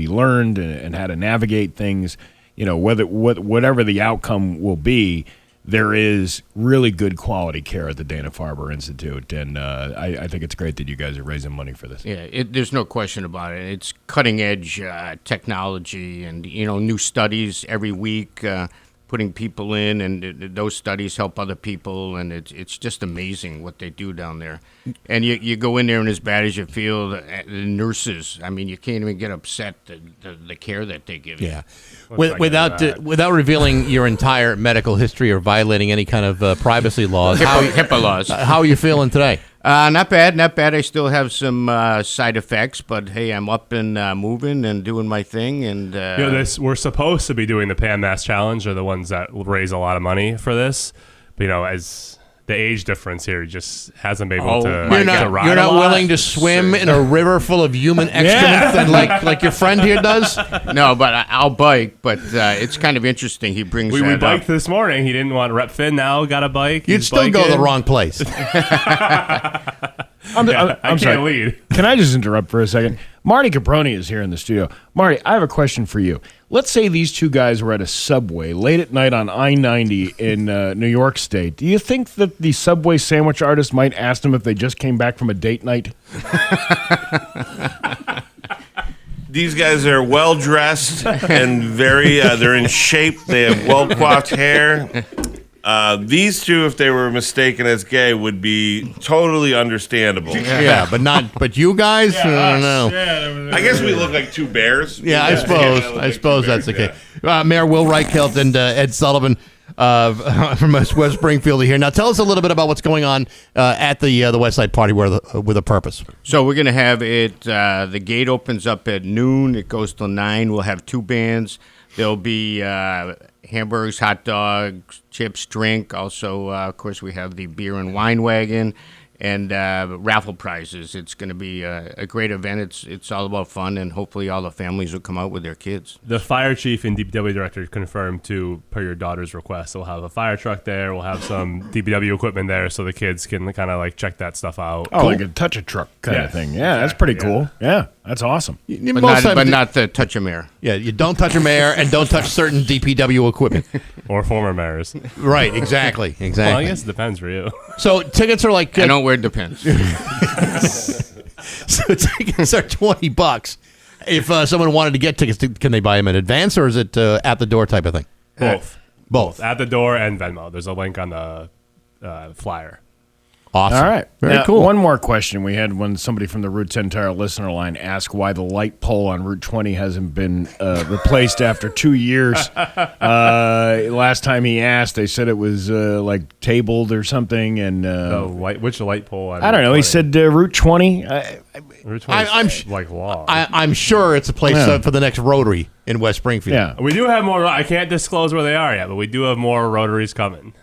learned and how to navigate things. You know, whatever the outcome will be, there is really good quality care at the Dana-Farber Institute, and I think it's great that you guys are raising money for this. Yeah, there's no question about it. It's cutting-edge technology and, you know, new studies every week, putting people in, and those studies help other people, and it's just amazing what they do down there. And you go in there, and as bad as you feel, the nurses, I mean, you can't even get upset the care that they give you. Yeah. Without revealing your entire medical history or violating any kind of privacy laws. HIPAA laws. How are you feeling today? Not bad. I still have some side effects, but hey, I'm up and moving and doing my thing. And you know, we're supposed to be doing the Pan Mass Challenge, are the ones that raise a lot of money for this. But, you know, as the age difference here just hasn't been able to ride. You're not willing to swim in a river full of human excrement like your friend here does? No, but I'll bike. But it's kind of interesting. He brings we biked this morning. He didn't want to rep fin. Now got a bike. You'd still go the wrong place. I'm sorry. Lead. Can I just interrupt for a second? Marty Caproni is here in the studio. Marty, I have a question for you. Let's say these two guys were at a Subway late at night on I-90 in New York State. Do you think that the Subway sandwich artist might ask them if they just came back from a date night? These guys are well-dressed and they're in shape. They have well-coiffed hair. These two, if they were mistaken as gay, would be totally understandable. Yeah, but you guys, I don't know. I guess we look like two bears. Yeah, I suppose that's the case. Mayor Will Reichelt and Ed Sullivan from West Springfield are here. Now, tell us a little bit about what's going on at the West Side Party with a purpose. So we're going to have it, the gate opens up at noon. It goes till 9. We'll have 2 bands. There'll be hamburgers, hot dogs, chips, drink. Also, of course, we have the beer and wine wagon and raffle prizes. It's going to be a great event. It's all about fun, and hopefully all the families will come out with their kids. The fire chief and DPW director confirmed per your daughter's request. We'll have a fire truck there. We'll have some DPW equipment there so the kids can kind of like check that stuff out. Oh, like a touch-a-truck kind of thing. Yeah, that's pretty cool. Yeah, that's awesome. But not the touch a mayor. Yeah, you don't touch a mayor and don't touch certain DPW equipment. Or former mayors. Right, exactly. Well, I guess it depends for you. So tickets are like... I don't wear Depends. So tickets are $20. If someone wanted to get tickets, can they buy them in advance, or is it at the door type of thing? Both. At the door and Venmo. There's a link on the flyer. Awesome. All right. Very now, cool. One more question. We had when somebody from the Route 10 Tire listener line ask why the light pole on Route 20 hasn't been replaced after 2 years. Last time he asked, they said it was like tabled or something. And which light pole? I don't know. 20? He said Route 20. Route 20 like long. I'm sure it's a place for the next Rotary in West Springfield. Yeah. We do have more. I can't disclose where they are yet, but we do have more Rotaries coming.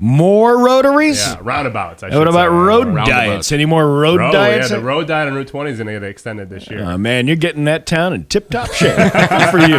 More rotaries? Yeah, roundabouts. What about road diets? Any more road diets? Yeah, the road diet on Route 20 is going to get extended this year. Oh, man, you're getting that town in tip-top shape. Good for you.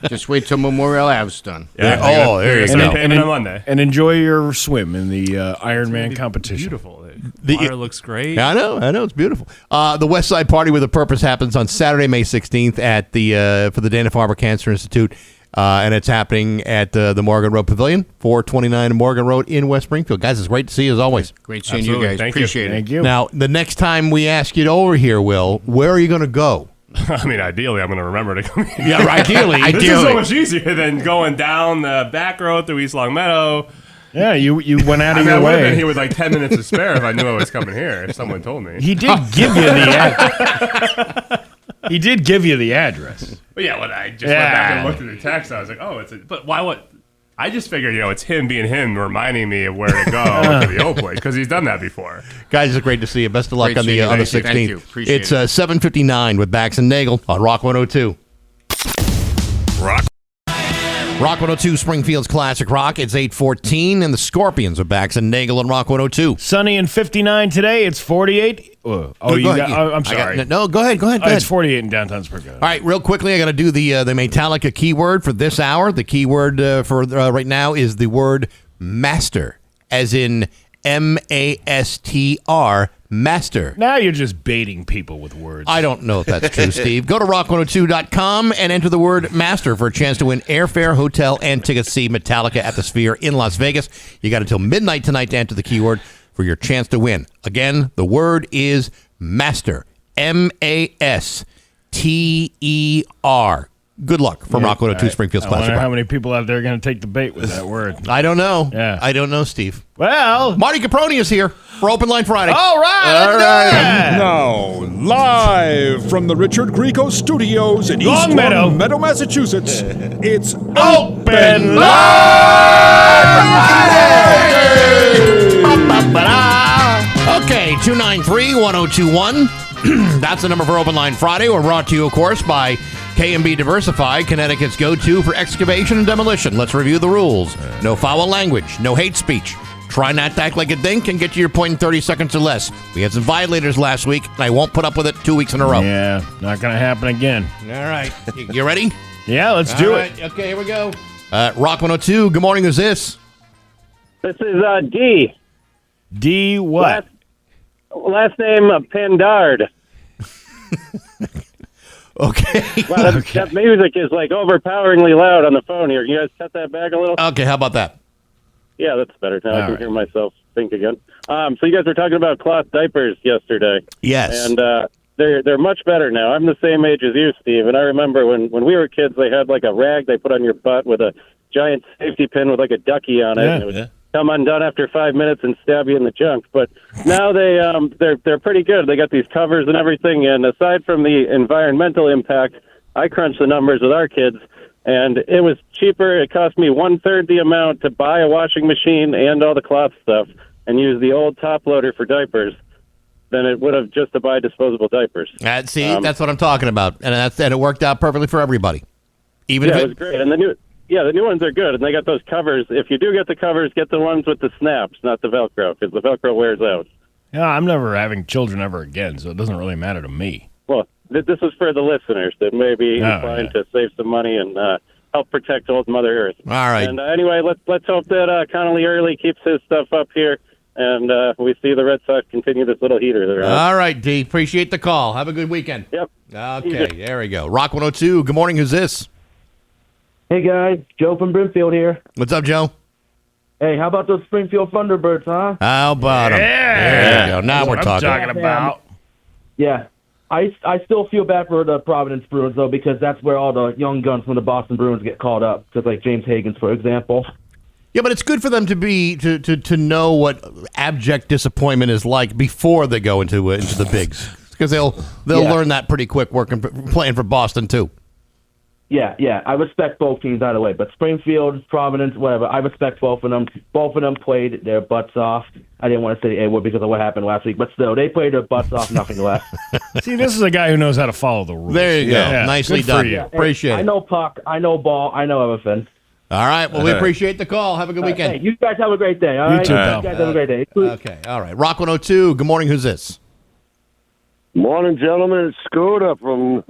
Just wait till Memorial Ave's done. Yeah, there you go. And on Monday. And enjoy your swim in the Ironman competition. Beautiful. The water looks great. Yeah, I know, it's beautiful. The West Side Party with a Purpose happens on Saturday, May 16th at the for the Dana-Farber Cancer Institute. And it's happening at the Morgan Road Pavilion, 429 Morgan Road in West Springfield. Guys, it's great to see you as always. Great seeing you guys. Appreciate it. Thank you. Now, the next time we ask you over here, Will, where are you going to go? I mean, ideally, I'm going to remember to come here. Yeah, ideally. This is so much easier than going down the back road through East Long Meadow. Yeah, you went out of your I would have way. been here with like 10 minutes to spare if I knew I was coming here, if someone told me. He did give you the address. He did give you the address. But yeah, when I just went back and looked at the text, I was like, oh, but why would... I just figured, it's him being him reminding me of where to go to the old place, because he's done that before. Guys, it's great to see you. Best of luck on the 16th. Thank you. Appreciate it. It's 7:59 with Bax and Nagle on Rock 102. Rock 102, Springfield's Classic Rock. It's 8:14, and the Scorpions are Bax and Nagle on Rock 102. Sunny and 59 today. It's 48. I'm sorry. Go ahead. It's 48 in downtown Springfield. All right, real quickly, I got to do the Metallica keyword for this hour. The keyword for right now is the word master, as in MASTR, master. Now you're just baiting people with words. I don't know if that's true, Steve. Go to rock102.com and enter the word master for a chance to win airfare, hotel, and tickets to see Metallica at the Sphere in Las Vegas. You got until midnight tonight to enter the keyword for your chance to win. Again, the word is master. MASTER. Good luck from Rock 102 Springfield's Classic Rock. Rock. How many people out there are going to take the bait with that word? I don't know. Yeah. I don't know, Steve. Well, Marty Caproni is here for Open Line Friday. All right. Now, live from the Richard Grieco Studios in East Longmeadow, Massachusetts, it's Open Line Okay, 293-1021. That's the number for Open Line Friday. We're brought to you, of course, by K&B Diversified, Connecticut's go-to for excavation and demolition. Let's review the rules. No foul language, no hate speech. Try not to act like a dink and get to your point in 30 seconds or less. We had some violators last week, and I won't put up with it 2 weeks in a row. Yeah, not going to happen again. All right. You ready? Yeah, let's do it. Okay, here we go. Rock 102, good morning. Who's this? This is D. D what? Last name Pendard. Okay. Wow, that music is like overpoweringly loud on the phone here. Can you guys cut that back a little? Okay, how about that? Yeah, that's better. Now I can right. hear myself think again. So you guys were talking about cloth diapers yesterday. Yes. And they're much better now. I'm the same age as you, Steve, and I remember when we were kids, they had like a rag they put on your butt with a giant safety pin with like a ducky on it. Yeah, and it would come undone after 5 minutes and stab you in the junk. But now they're pretty good. They got these covers and everything. And aside from the environmental impact, I crunched the numbers with our kids, and it was cheaper. It cost me 1/3 the amount to buy a washing machine and all the cloth stuff and use the old top loader for diapers than it would have just to buy disposable diapers. See, that's what I'm talking about, and it worked out perfectly for everybody. Even if it was great. And the new ones are good, and they got those covers. If you do get the covers, get the ones with the snaps, not the Velcro, because the Velcro wears out. Yeah, I'm never having children ever again, so it doesn't really matter to me. Well, this is for the listeners that may be inclined to save some money and help protect old Mother Earth. All right. And anyway, let's hope that Connolly Early keeps his stuff up here, and we see the Red Sox continue this little heater they're on. All right, D. Appreciate the call. Have a good weekend. Yep. Okay, there we go. Rock 102. Good morning. Who's this? Hey, guys. Joe from Brimfield here. What's up, Joe? Hey, how about those Springfield Thunderbirds, huh? How about them? There you go. Now we're talking. About. Yeah. I still feel bad for the Providence Bruins, though, because that's where all the young guns from the Boston Bruins get called up, just like James Higgins, for example. Yeah, but it's good for them to be to know what abject disappointment is like before they go into the bigs, because they'll learn that pretty quick playing for Boston too. Yeah. I respect both teams either way, but Springfield, Providence, whatever. I respect both of them. Both of them played their butts off. I didn't want to say A-word because of what happened last week, but still, they played their butts off, nothing less. See, this is a guy who knows how to follow the rules. There you go. Yeah. Nicely Good for done. you. Appreciate it. I know puck, I know ball, I know everything. All right. Well, we appreciate the call. Have a good weekend. Hey, you guys have a great day. All You right? too, You pal. guys have a great day. Okay. All right. Rock 102. Good morning. Who's this? Morning, gentlemen. It's Scooter from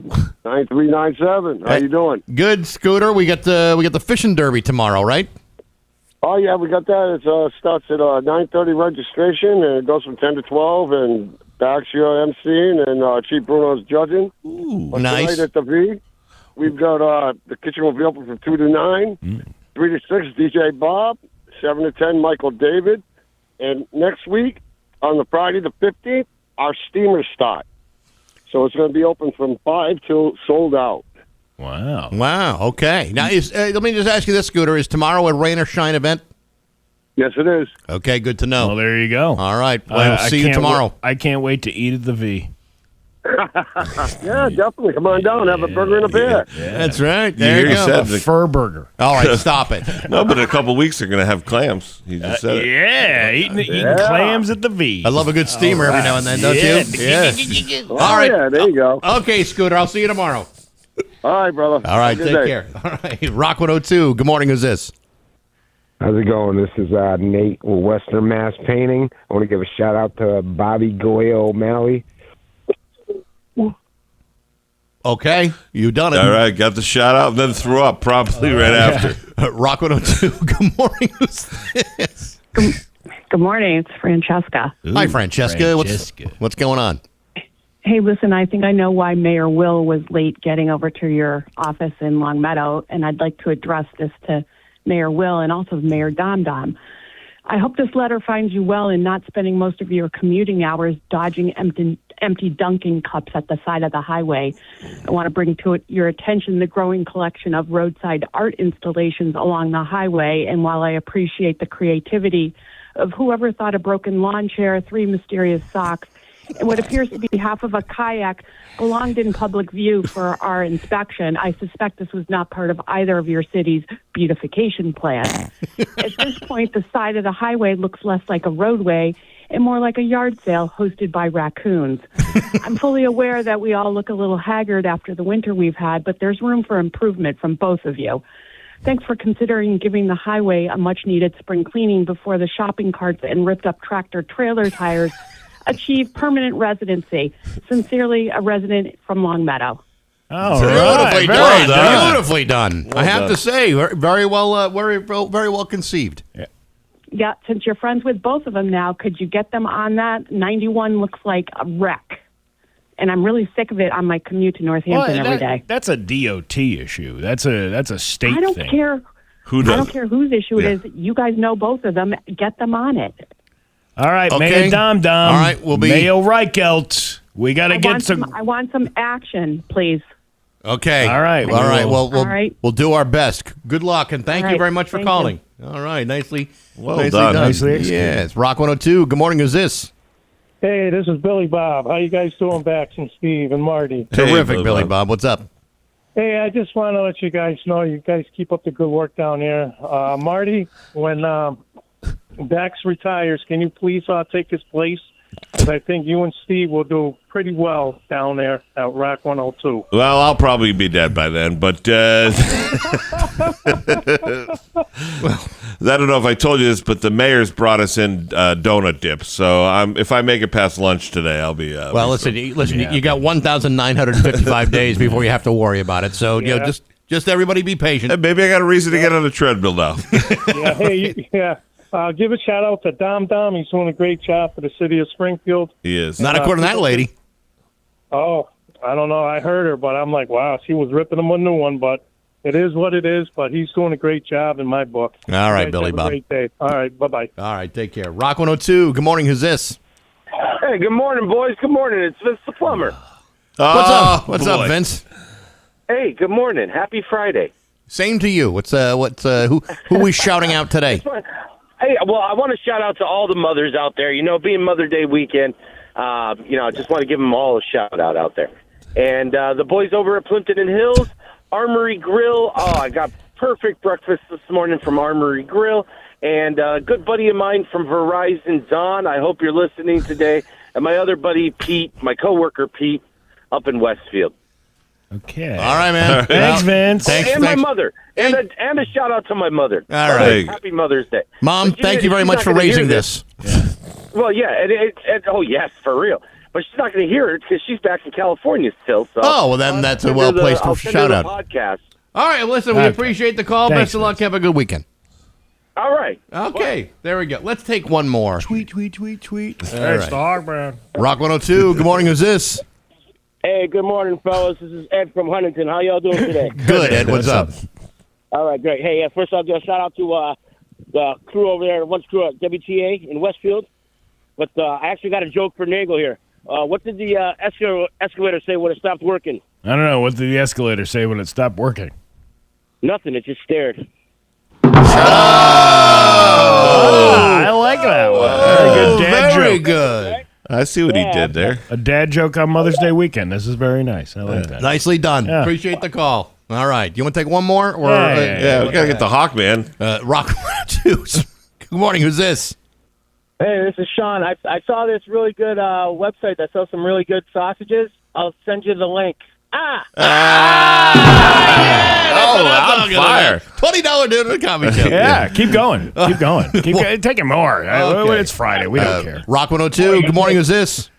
9397. How you doing? Good, Scooter. We got the fishing derby tomorrow, right? Oh, yeah, we got that. It starts at 9:30 registration, and it goes from 10 to 12, and Bax, you're emceeing, and Chief Bruno's judging. Ooh, But nice. Tonight at the V, we've got the kitchen will be open from 2 to 9, 3 to 6, DJ Bob, 7 to 10, Michael David. And next week, on the Friday the 15th, our steamers start. So it's going to be open from 5 till sold out. Wow. Wow. Okay. Now, let me just ask you this, Scooter. Is tomorrow a rain or shine event? Yes, it is. Okay. Good to know. Well, there you go. All right. Well, I see you can't tomorrow. I can't wait to eat at the V. Yeah, definitely. Come on down, have a burger and a beer. That's right. You There hear you he go. said A fur burger. All right. Stop it. No, but in a couple weeks they're going to have clams. He just said it. Yeah, eating clams at the V. I love a good steamer every now and then, don't you? Yeah. Oh, All right. yeah, there you go. Okay, Scooter. I'll see you tomorrow. All right, brother. All right. Have a Take good day. care. All right. Rock 102. Good morning. Who's this? How's it going? This is Nate with Western Mass Painting. I want to give a shout out to Bobby Goya O'Malley. Okay. You done it. All right, got the shout out, and then threw up promptly right after. Rock 102. Good morning. Who's this? Good morning. It's Francesca. Hi, Francesca. What's going on? Hey, listen, I think I know why Mayor Will was late getting over to your office in Long Meadow, and I'd like to address this to Mayor Will and also Mayor Dom Dom. I hope this letter finds you well in not spending most of your commuting hours dodging empty Dunkin' cups at the side of the highway. I want to bring to your attention the growing collection of roadside art installations along the highway, and while I appreciate the creativity of whoever thought a broken lawn chair, 3 mysterious socks, and what appears to be half of a kayak belonged in public view for our inspection, I suspect this was not part of either of your city's beautification plans. At this point, the side of the highway looks less like a roadway and more like a yard sale hosted by raccoons. I'm fully aware that we all look a little haggard after the winter we've had, but there's room for improvement from both of you. Thanks for considering giving the highway a much-needed spring cleaning before the shopping carts and ripped-up tractor-trailer tires achieve permanent residency. Sincerely, a resident from Long Meadow. Beautifully done. Beautifully done. Well I have done. to say, very well conceived. Yeah, since you're friends with both of them now, could you get them on that? 91 looks like a wreck. And I'm really sick of it on my commute to Northampton every day. That's a DOT issue. That's a state I don't thing. care. Who I does? don't care whose issue Yeah. it is. You guys know both of them. Get them on it. All right, Okay. Mayor Dom Dom. All right, we'll be- Mayo Reichelt. We got to get some. I want some action, please. Okay. All right. All right. Well, All right. we'll do our best. Good luck, and thank All you right. very much for Thank calling. All right. Nicely Well done. Nicely executed. Yes. Rock 102. Good morning. Who's this? Hey, this is Billy Bob. How you guys doing, Bax and Steve and Marty? Terrific, Billy Bob. What's up? Hey, I just want to let you guys know you guys keep up the good work down here. Marty, when Bax retires, can you please take his place? Because I think you and Steve will do pretty well down there at Rock 102. Well, I'll probably be dead by then, but I don't know if I told you this, but the mayor's brought us in donut dips. So if I make it past lunch today, I'll be. Well, listen. You got 1,955 days before you have to worry about it. So you know, just everybody be patient. Maybe I got a reason to get on the treadmill now. Yeah, hey, yeah. Give a shout out to Dom Dom. He's doing a great job for the city of Springfield. He is. Not according to that lady. Oh, I don't know. I heard her, but I'm like, wow, she was ripping him a new one. But it is what it is. But he's doing a great job in my book. All right, You guys Billy have a Bob. Great day. All right, bye-bye. All right, take care. Rock 102. Good morning. Who's this? Hey, good morning, boys. Good morning. It's Vince the plumber. What's up? What's up, Vince? Hey, good morning. Happy Friday. Same to you. Who we shouting out today? Hey, well, I want to shout out to all the mothers out there. You know, being Mother Day weekend, I just want to give them all a shout out there. And the boys over at Plimpton and Hills, Armory Grill. Oh, I got perfect breakfast this morning from Armory Grill. And a good buddy of mine from Verizon, Don. I hope you're listening today. And my other buddy, Pete, my coworker, Pete, up in Westfield. Okay. All right, man. Thanks, Vince. And my mother. And a shout out to my mother. All right. Happy Mother's Day. Mom, thank you very much for raising this. Well, yeah. Oh, yes, for real. But she's not going to hear it because she's back in California still. So Oh, well, then that's a well-placed I'll send shout her out. the podcast. All right, listen, we appreciate the call. Thanks, Best of luck. Have a good weekend. All right. Okay, there we go. Let's take one more. Tweet. All Thanks, right. dog, man. Rock 102. Good morning. Who's this? Hey, good morning, fellas. This is Ed from Huntington. How y'all doing today? Good, Ed. What's up? All right, great. Hey, first I'll give a shout out to the crew over there, one crew at WTA in Westfield. But I actually got a joke for Nagle here. What did the escalator say when it stopped working? I don't know. What did the escalator say when it stopped working? Nothing. It just stared. I like that one. Very good dad Very joke. good. I see what he did there. A dad joke on Mother's Day weekend. This is very nice. I like that. Nicely done. Yeah. Appreciate the call. All right. You want to take one more? Or, Yeah, we got to get the Hawk, man. Rock 102. Good morning. Who's this? Hey, this is Sean. I saw this really good website that sells some really good sausages. I'll send you the link. On fire. $20 dinner at the comedy show. Yeah, keep going. Keep going. Keep taking more. Okay. It's Friday. We don't care. Rock 102. Good morning. Who's this?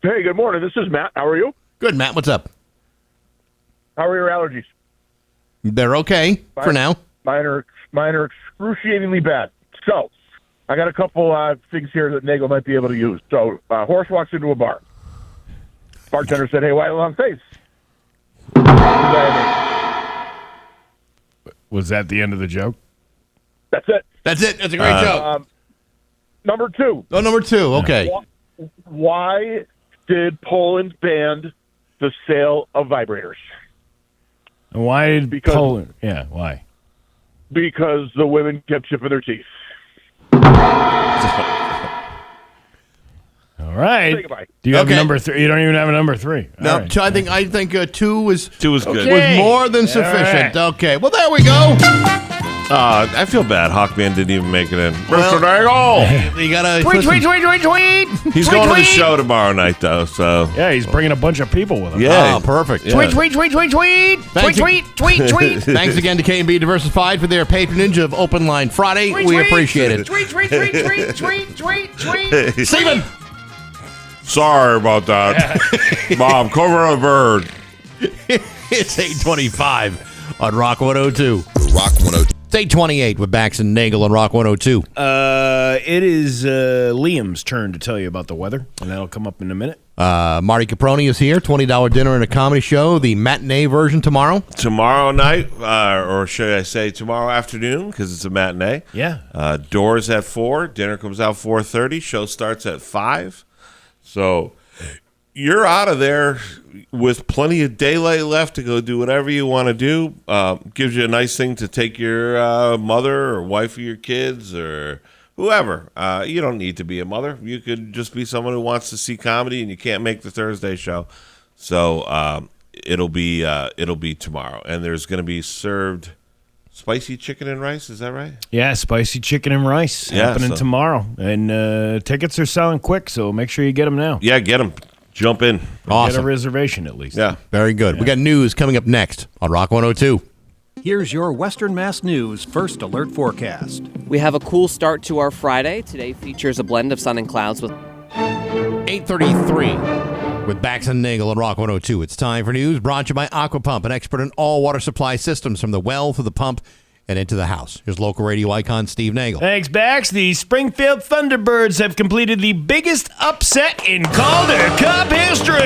Hey, good morning. This is Matt. How are you? Good, Matt. What's up? How are your allergies? They're okay for now. Mine are excruciatingly bad. So, I got a couple things here that Nagle might be able to use. So, horse walks into a bar. Bartender said, "Hey, why a long face?" Was that the end of the joke? That's it. That's it. That's a great joke. Number two. Oh, number two. Okay. Why did Poland ban the sale of vibrators? And why did Poland? Yeah, why? Because the women kept chipping their teeth. All right. Say goodbye. Do you have Okay. number three? You don't even have a number three. No, All right. I think two was good. Was more than sufficient. All Okay. Well, there we go. I feel bad. Hawkman didn't even make it in. Well, Mr. Nagle! You gotta Tweet. He's going to the show tomorrow night, though. So Yeah, he's bringing a bunch of people with him. yeah, Oh, perfect. Yeah. Tweet. Tweet. Thanks again to K&B Diversified for their patronage of Open Line Friday. We appreciate it. Tweet. Steven! Sorry about that. Mom, cover a bird. It's 8:25 on Rock 102. Rock 102. It's 8:28 with Bax and Nagle on Rock 102. It is Liam's turn to tell you about the weather, and that'll come up in a minute. Marty Caproni is here. $20 dinner and a comedy show. The matinee version tomorrow. Tomorrow night, or should I say tomorrow afternoon, because it's a matinee. Yeah. Doors at 4. Dinner comes out 4:30. Show starts at 5. So you're out of there with plenty of daylight left to go do whatever you want to do. Gives you a nice thing to take your mother or wife of your kids or whoever. You don't need to be a mother. You could just be someone who wants to see comedy and you can't make the Thursday show. So it'll be tomorrow, and there's going to be served spicy chicken and rice. Is that right? Yeah, spicy chicken and rice happening tomorrow. And tickets are selling quick, so make sure you get them now. Yeah, get them. Jump in. Awesome. Get a reservation at least. Yeah. Very good. We got news coming up next on Rock 102. Here's your Western Mass News First Alert Forecast. We have a cool start to our Friday. Today features a blend of sun and clouds with 8:33 with Bax and Nagle on Rock 102. It's time for news brought to you by Aquapump, an expert in all water supply systems from the well to the pump and into the house. Here's local radio icon Steve Nagle. Thanks, Bax. The Springfield Thunderbirds have completed the biggest upset in Calder Cup history.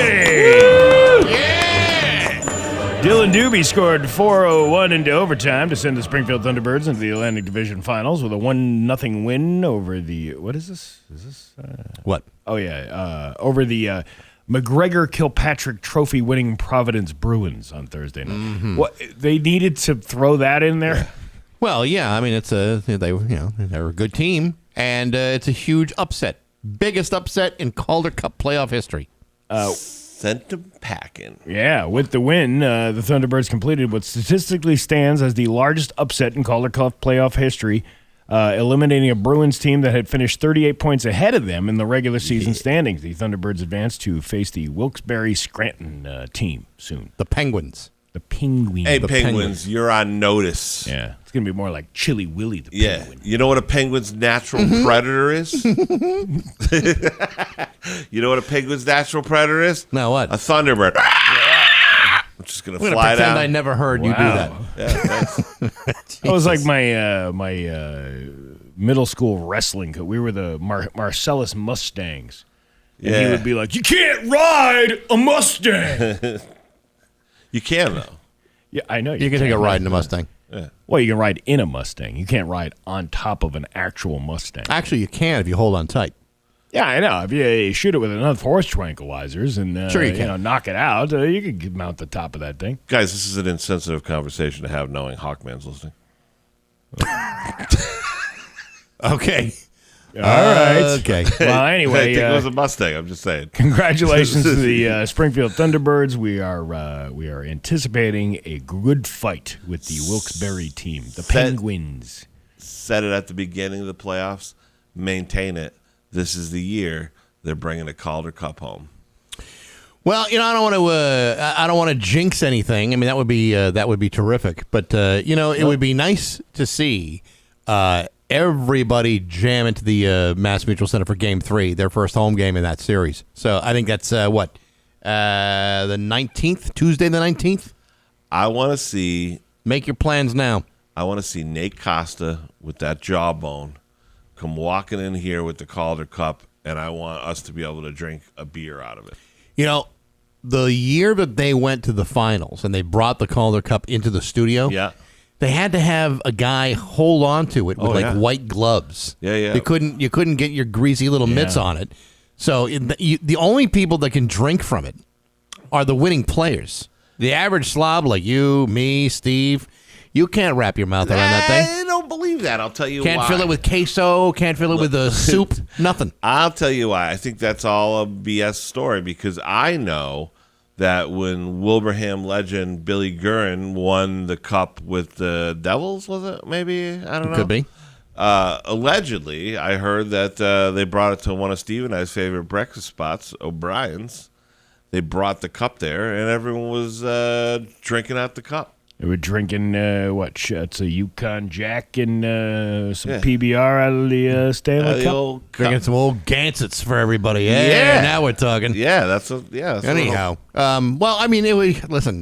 Dylan Doobie scored 4-0-1 into overtime to send the Springfield Thunderbirds into the Atlantic Division Finals with a 1-0 win over the... What is this? Is this... What? Oh, yeah. Over the McGregor Kilpatrick Trophy-winning Providence Bruins on Thursday night. Mm-hmm. What, they needed to throw that in there? Well, yeah. I mean, they're a good team, and it's a huge upset. Biggest upset in Calder Cup playoff history. Sent them packing. Yeah, with the win, the Thunderbirds completed what statistically stands as the largest upset in Calder Cup playoff history eliminating a Bruins team that had finished 38 points ahead of them in the regular season standings. The Thunderbirds advance to face the Wilkes-Barre-Scranton team soon. The Penguins. The Penguins. Hey, The Penguins, you're on notice. Yeah, it's going to be more like Chili Willy the Yeah. Penguin. You know what a penguin's natural predator is? You know what a penguin's natural predator is? No, what? A thunderbird. I'm just going to fly pretend down. I never heard you do that. Yeah, thanks. That was like my middle school wrestling coach. We were the Marcellus Mustangs. And he Yeah. would be like, "You can't ride a Mustang." You can, though. Yeah, I know. You can take a ride in a Mustang. Yeah. Well, you can ride in a Mustang. You can't ride on top of an actual Mustang. Actually, you can if you hold on tight. Yeah, I know. If you shoot it with enough horse tranquilizers and Sure you can. knock it out, you can mount the top of that thing. Guys, this is an insensitive conversation to have knowing Hawkman's listening. Okay. All right. Okay. Well, anyway, I think it was a Mustang. I'm just saying. Congratulations to the Springfield Thunderbirds. We are anticipating a good fight with the Wilkes-Barre team, the Penguins. Said it at the beginning of the playoffs. Maintain it. This is the year they're bringing the Calder Cup home. Well, I don't want to jinx anything. I mean, that would be terrific. But it would be nice to see everybody jam into the Mass Mutual Center for Game 3, their first home game in that series. So I think that's the 19th, Tuesday the 19th. I want to see. Make your plans now. I want to see Nate Costa with that jawbone come walking in here with the Calder Cup, and I want us to be able to drink a beer out of it. The year that they went to the finals and they brought the Calder Cup into the studio, they had to have a guy hold on to it with white gloves. Yeah. You couldn't get your greasy little mitts on it. So the only people that can drink from it are the winning players. The average slob like you, me, Steve, you can't wrap your mouth around that thing. I don't believe that. I'll tell you why. Can't fill it with queso. Can't fill it with soup. Nothing. I'll tell you why. I think that's all a BS story because I know that when Wilbraham legend Billy Guerin won the cup with the Devils, was it? Maybe? I don't know. Could be. Allegedly, I heard that they brought it to one of Steve and I's favorite breakfast spots, O'Brien's. They brought the cup there, and everyone was drinking out the cup. They were drinking, shots of Yukon Jack and some PBR out of the Stanley Cup. Drinking some old Gansets for everybody. Yeah, now we're talking. Yeah, that's anyhow. Well, I mean,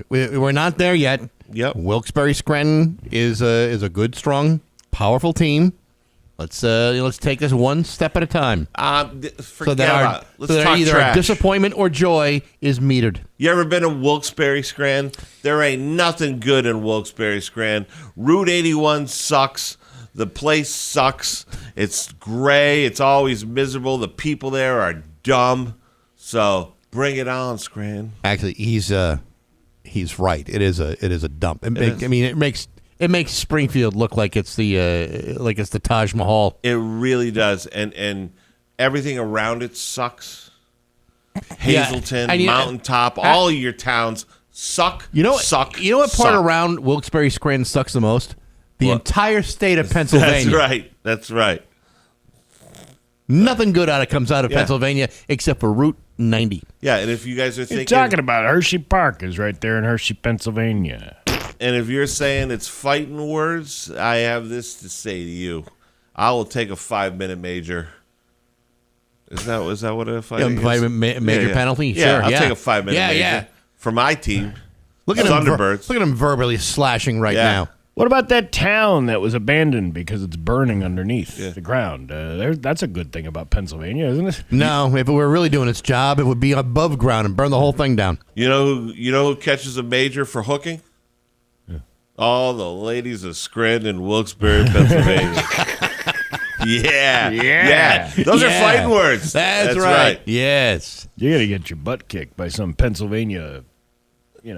we're not there yet. Yep. Wilkes-Barre Scranton is a good, strong, powerful team. Let's take this one step at a time. Forget about it. Let's talk either trash. a disappointment or joy is metered. You ever been to Wilkes-Barre Scranton? There ain't nothing good in Wilkes-Barre Scranton. Route 81 sucks. The place sucks. It's gray. It's always miserable. The people there are dumb. So bring it on, Scranton. Actually, he's right. It is a dump. It makes Springfield look like it's the Taj Mahal. It really does, and everything around it sucks. Hazelton, Mountaintop, all of your towns suck. Suck. You know what part around Wilkes-Barre Scranton sucks the most? The entire state of Pennsylvania. That's right. Nothing good comes out of Pennsylvania except for Route 90. Yeah, and if you guys are thinking, talking about Hershey Park is right there in Hershey, Pennsylvania. And if you're saying it's fighting words, I have this to say to you. I will take a 5-minute major. Is that what a fighting is? Major penalty? Yeah, Sure, I'll take a 5-minute major. Yeah. For my team, Look at Thunderbirds. Look at him verbally slashing right now. What about that town that was abandoned because it's burning underneath the ground? That's a good thing about Pennsylvania, isn't it? No, if it were really doing its job, it would be above ground and burn the whole thing down. You know who catches a major for hooking? All the ladies of Scranton and Wilkes-Barre, Pennsylvania. Yeah. Those are fighting words. That's right. Yes. You got to get your butt kicked by some Pennsylvania,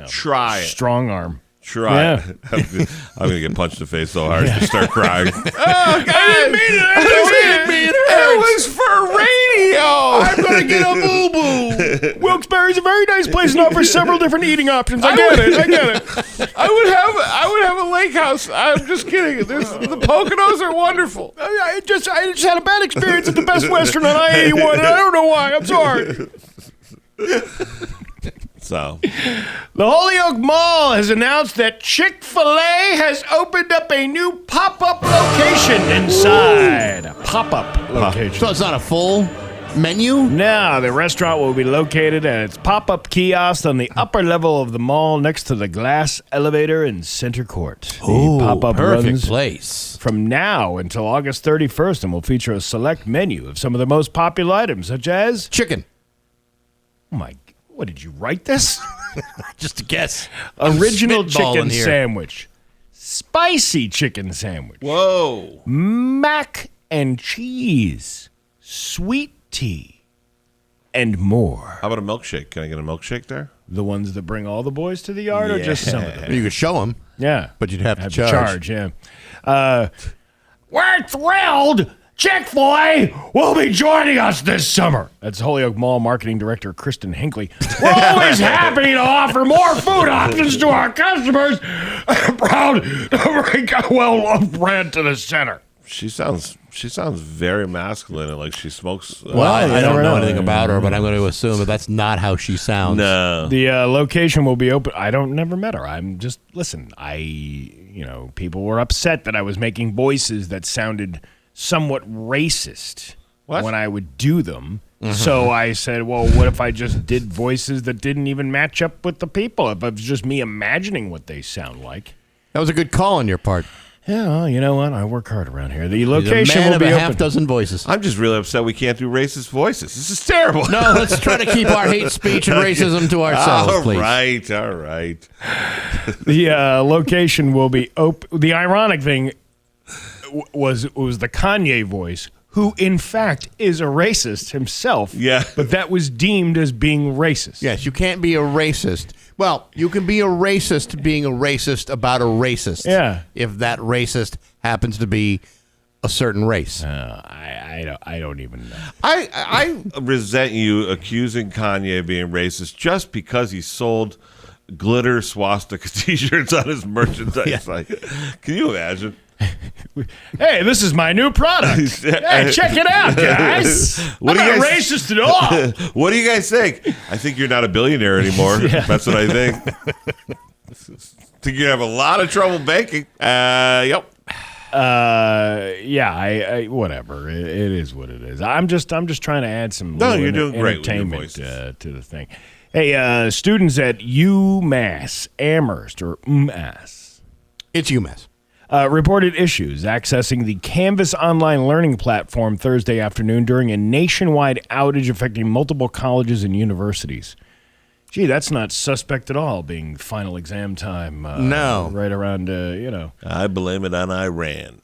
Try it. Strong arm. Try it. I'm going to get punched in the face so hard to start crying. I didn't mean it. It was for radio. I'm going to get a boo-boo. Wilkes-Barre Pillsbury's a very nice place and offers several different eating options. I get it. I would have a lake house. I'm just kidding. The Poconos are wonderful. I just had a bad experience at the Best Western on I-81, and I don't know why. I'm sorry. So, the Holyoke Mall has announced that Chick-fil-A has opened up a new pop-up location inside. A pop-up location. So it's not a full menu? No, the restaurant will be located at its pop-up kiosk on the upper level of the mall next to the glass elevator in Center Court. The pop-up perfect runs place. from now until August 31st and will feature a select menu of some of the most popular items, such as chicken. Oh my! What did you write this? Just a guess. Original Spitballing chicken here. sandwich, spicy chicken sandwich. Whoa! Mac and cheese, sweet tea, and more. How about a milkshake? Can I get a milkshake there? The ones that bring all the boys to the yard, or just some of them? You could show them. Yeah, but you'd have to charge. Yeah. We're thrilled. Chick-fil-A will be joining us this summer. That's Holyoke Mall Marketing Director Kristen Hinckley. We're always happy to offer more food options to our customers. Proud to bring a well-loved brand to the center. She sounds very masculine and like she smokes. Well, I don't know anything about her, but I'm going to assume that that's not how she sounds. No. The location will be open. Never met her. I'm just, listen, people were upset that I was making voices that sounded somewhat racist when I would do them. Mm-hmm. So I said, well, what if I just did voices that didn't even match up with the people? If it was just me imagining what they sound like. That was a good call on your part. Yeah, well, you know what? I work hard around here. The location man will of be a open. half dozen voices. I'm just really upset we can't do racist voices. This is terrible. No, let's try to keep our hate speech and racism to ourselves, please. All right. The location will be open. The ironic thing was the Kanye voice, who in fact is a racist himself. Yeah. But that was deemed as being racist. Yes, you can't be a racist. Well, you can be a racist being a racist about a racist. Yeah. If that racist happens to be a certain race. I don't even know. I resent you accusing Kanye of being racist just because he sold glitter swastika T-shirts on his merchandise site. Can you imagine? Hey, this is my new product. Hey, check it out, guys. I'm not racist at all. What do you guys think? I think you're not a billionaire anymore. That's what I think. Think you have a lot of trouble banking. Yep. I whatever. It is what it is. I'm just trying to add some you're doing great with your entertainment voices. to the thing. Hey, students at UMass Amherst or UMass. It's UMass. Reported issues accessing the Canvas online learning platform Thursday afternoon during a nationwide outage affecting multiple colleges and universities. Gee, that's not suspect at all, being final exam time. No. Right around, I blame it on Iran.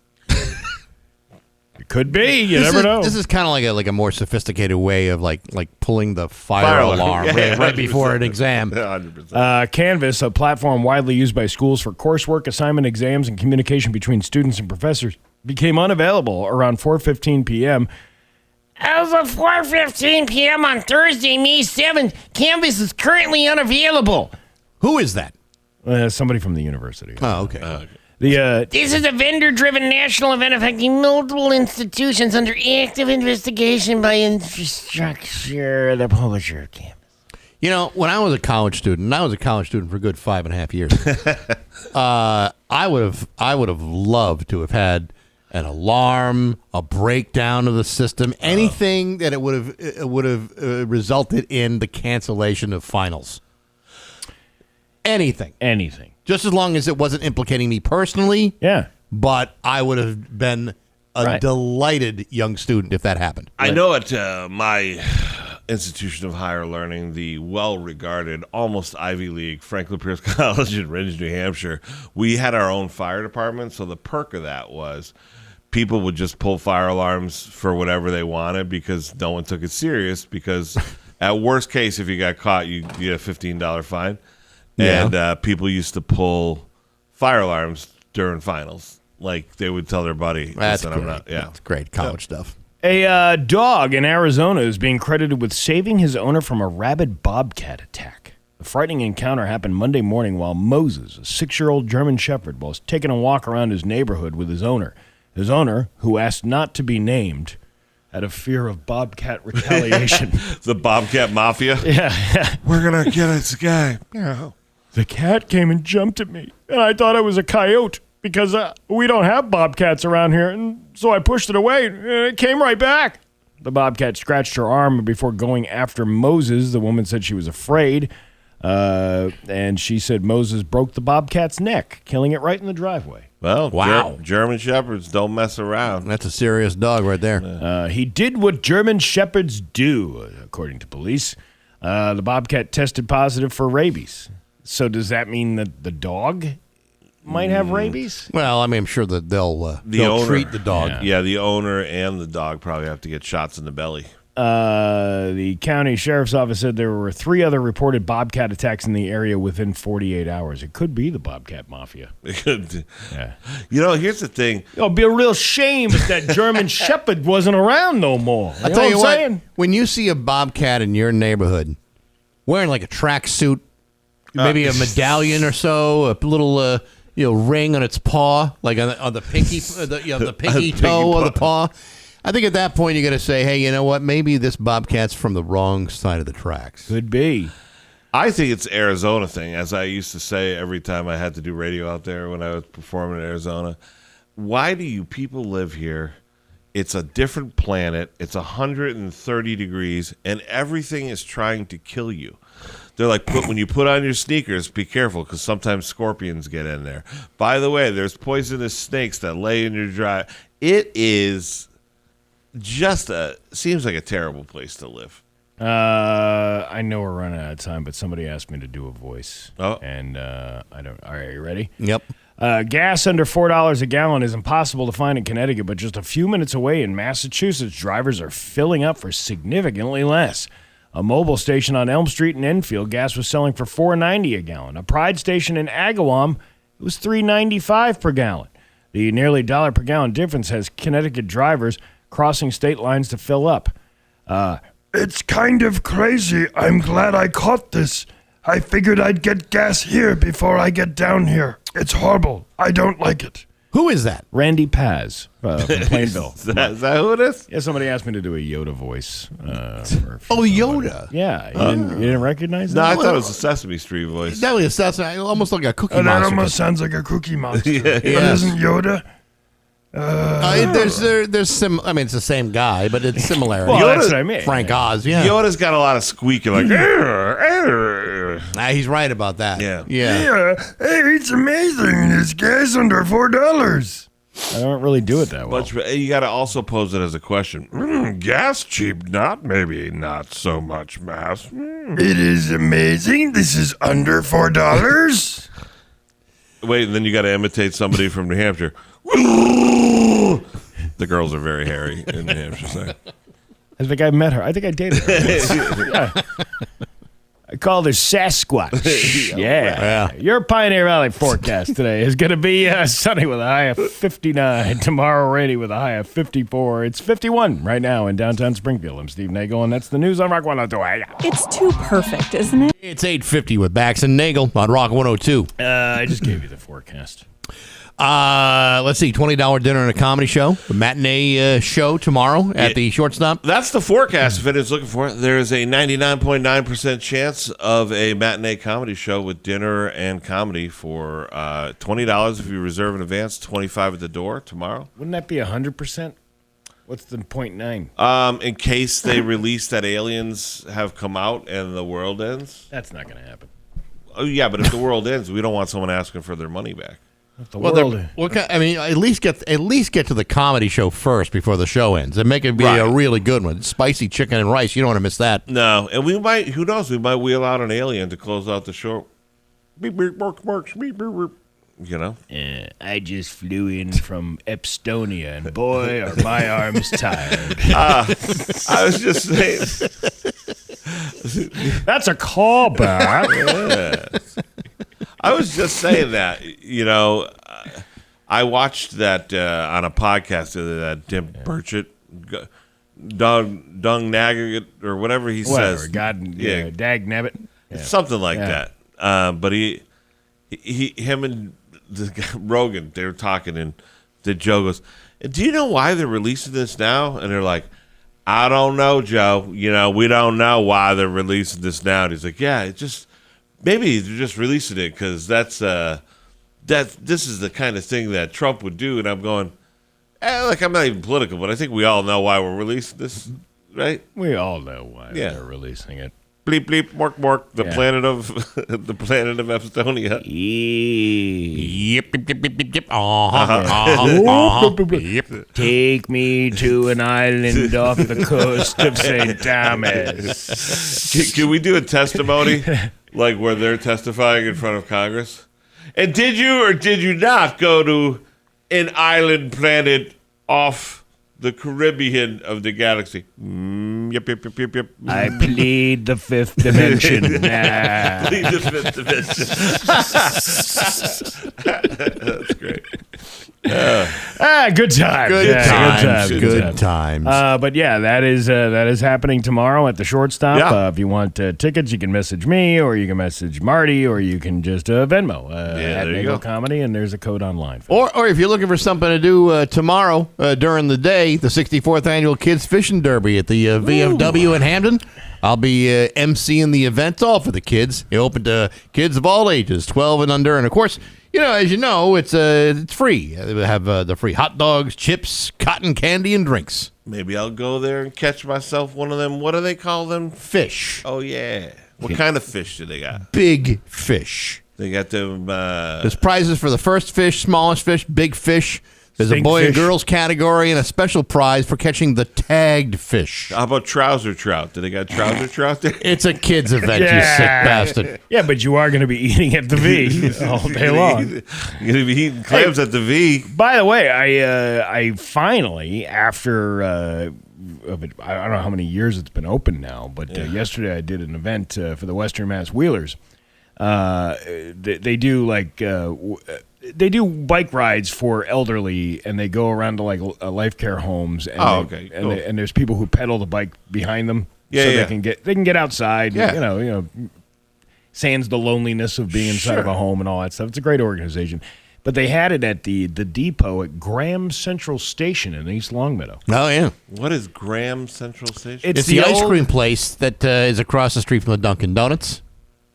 It could be. You never know. This is kind of like a more sophisticated way of like pulling the fire alarm right before an exam. 100%. Canvas, a platform widely used by schools for coursework, assignment exams, and communication between students and professors, became unavailable around 4:15 p.m. As of 4:15 p.m. on Thursday, May 7th, Canvas is currently unavailable. Who is that? Somebody from the university. Oh, okay. This is a vendor-driven national event affecting multiple institutions under active investigation by infrastructure, the publisher of Canvas. You know, when I was a college student, and I was a college student for a good 5.5 years, I would have loved to have had an alarm, a breakdown of the system, anything that it would have resulted in the cancellation of finals. Anything. Just as long as it wasn't implicating me personally. Yeah. But I would have been a delighted young student if that happened. I know at my institution of higher learning, the well-regarded, almost Ivy League Franklin Pierce College in Ridge, New Hampshire, we had our own fire department. So the perk of that was people would just pull fire alarms for whatever they wanted because no one took it serious. Because at worst case, if you got caught, you get a $15 fine. Yeah. And people used to pull fire alarms during finals. Like they would tell their buddy, That's "Listen, great. I'm not." Yeah, That's great college stuff. A dog in Arizona is being credited with saving his owner from a rabid bobcat attack. The frightening encounter happened Monday morning while Moses, a 6-year-old German Shepherd, was taking a walk around his neighborhood with his owner. His owner, who asked not to be named, had a fear of bobcat retaliation. The bobcat mafia? Yeah. We're going to get this guy. Yeah. The cat came and jumped at me, and I thought it was a coyote because we don't have bobcats around here, and so I pushed it away, and it came right back. The bobcat scratched her arm before going after Moses. The woman said she was afraid, and she said Moses broke the bobcat's neck, killing it right in the driveway. Well, wow. German Shepherds don't mess around. That's a serious dog right there. He did what German Shepherds do, according to police. The bobcat tested positive for rabies. So does that mean that the dog might have rabies? Well, I mean, I'm sure that they'll owner, treat the dog. Yeah, the owner and the dog probably have to get shots in the belly. The county sheriff's office said there were 3 other reported bobcat attacks in the area within 48 hours. It could be the bobcat mafia. It could. Yeah. You know, here's the thing. It'll be a real shame if that German Shepherd wasn't around no more. I tell you what, when you see a bobcat in your neighborhood wearing like a tracksuit, maybe a medallion or so, a little ring on its paw, like on the pinky, the pinky toe of the paw. I think at that point you got to say, hey, you know what? Maybe this bobcat's from the wrong side of the tracks. Could be. I think it's Arizona thing, as I used to say every time I had to do radio out there when I was performing in Arizona. Why do you people live here? It's a different planet. It's 130 degrees, and everything is trying to kill you. They're like, when you put on your sneakers, be careful because sometimes scorpions get in there. By the way, there's poisonous snakes that lay in your drive. It is just seems like a terrible place to live. I know we're running out of time, but somebody asked me to do a voice. Oh. And I don't. All right, you ready? Yep. Gas under $4 a gallon is impossible to find in Connecticut, but just a few minutes away in Massachusetts, drivers are filling up for significantly less. A mobile station on Elm Street in Enfield, gas was selling for $4.90 a gallon. A Pride station in Agawam, it was $3.95 per gallon. The nearly $1 per gallon difference has Connecticut drivers crossing state lines to fill up. It's kind of crazy. I'm glad I caught this. I figured I'd get gas here before I get down here. It's horrible. I don't like it. Who is that? Randy Paz from Plainville. Is that who it is? Yeah, somebody asked me to do a Yoda voice. Yoda. Yeah, you didn't recognize No, that? I thought it was a Sesame Street voice. That was a Sesame, almost like a Cookie That Monster. almost sounds like a Cookie Monster. Yeah. But isn't Yoda? There's I mean, it's the same guy, but it's similar. Well, that's what I mean. Frank Oz, yeah. Yoda's got a lot of squeaking, like. He's right about that. Yeah. Yeah. Hey, it's amazing. It's gas under $4. I don't really do it that well. But you got to also pose it as a question. Gas cheap, not so much mass. It is amazing. This is under $4. Wait, and then you got to imitate somebody from New Hampshire. The girls are very hairy in New Hampshire. So. I think I met her. I think I dated her. Yeah. I called her Sasquatch. Yeah. Your Pioneer Valley forecast today is going to be sunny with a high of 59. Tomorrow, rainy with a high of 54. It's 51 right now in downtown Springfield. I'm Steve Nagle, and that's the news on Rock 102. It's too perfect, isn't it? It's 8:50 with Bax and Nagle on Rock 102. I just gave you the forecast. Let's see, $20 dinner and a comedy show, a matinee show tomorrow at the Shortstop. That's the forecast. If anyone's looking for it, there's a 99.9% chance of a matinee comedy show with dinner and comedy for $20 if you reserve in advance, $25 at the door tomorrow. Wouldn't that be 100%? What's the 0.9? In case they release that aliens have come out and the world ends. That's not going to happen. Oh yeah, but if the world ends, we don't want someone asking for their money back. I mean, at least get to the comedy show first before the show ends, and make it be a really good one. Spicy chicken and rice. You don't want to miss that. No, and we might. Who knows? We might wheel out an alien to close out the show. Beep beep bark barks beep beep beep. You know. I just flew in from Estonia, and boy, are my arms tired. I was just saying. That's a callback. Yes. I was just saying that, I watched that on a podcast that Tim Burchett dung nagging or whatever he says. God, dag nabbit. Yeah. Something like that. But him and the guy, Rogan, they were talking, and the Joe goes, "Do you know why they're releasing this now?" And they're like, "I don't know, Joe. We don't know why they're releasing this now." And he's like, "Yeah, it just maybe they're just releasing it because this is the kind of thing that Trump would do." And I'm going, I'm not even political, but I think we all know why we're releasing this, right? We all know why they're releasing it. Bleep bleep mork mork. The planet of the planet of Estonia. Yep. Take me to an island off the coast of St. Thomas. Can we do a testimony like where they're testifying in front of Congress? And did you or did you not go to an island planet off the Caribbean of the galaxy? Yep. I plead the fifth dimension. Plead the fifth dimension. That's great. Good times. Good times. But that is happening tomorrow at the Shortstop. Yeah. If you want tickets, you can message me, or you can message Marty, or you can just Venmo at Nagle Comedy, and there's a code online. Or if you're looking for something to do tomorrow during the day, the 64th annual Kids Fishing Derby at the VFW in Hamden. I'll be emceeing the event, all for the kids. It's open to kids of all ages, 12 and under, and of course, as you know, it's free. They have the free hot dogs, chips, cotton candy, and drinks. Maybe I'll go there and catch myself one of them. What do they call them? Fish. Oh, yeah. What kind of fish do they got? Big fish. They got them. There's prizes for the first fish, smallest fish, big fish. There's a boy and girls category and a special prize for catching the tagged fish. How about trouser trout? Do they got trouser trout there? It's a kids event, you sick bastard. Yeah, but you are going to be eating at the V all day long. You're going to be eating clams at the V. By the way, I finally, after I don't know how many years it's been open now, but yesterday I did an event for the Western Mass Wheelers. They do bike rides for elderly, and they go around to life care homes. And and there's people who pedal the bike behind them, they can get outside. Yeah. Sans the loneliness of being inside of a home and all that stuff. It's a great organization. But they had it at the depot at Graham Central Station in East Longmeadow. Oh, yeah. What is Graham Central Station? It's the ice cream place that is across the street from the Dunkin' Donuts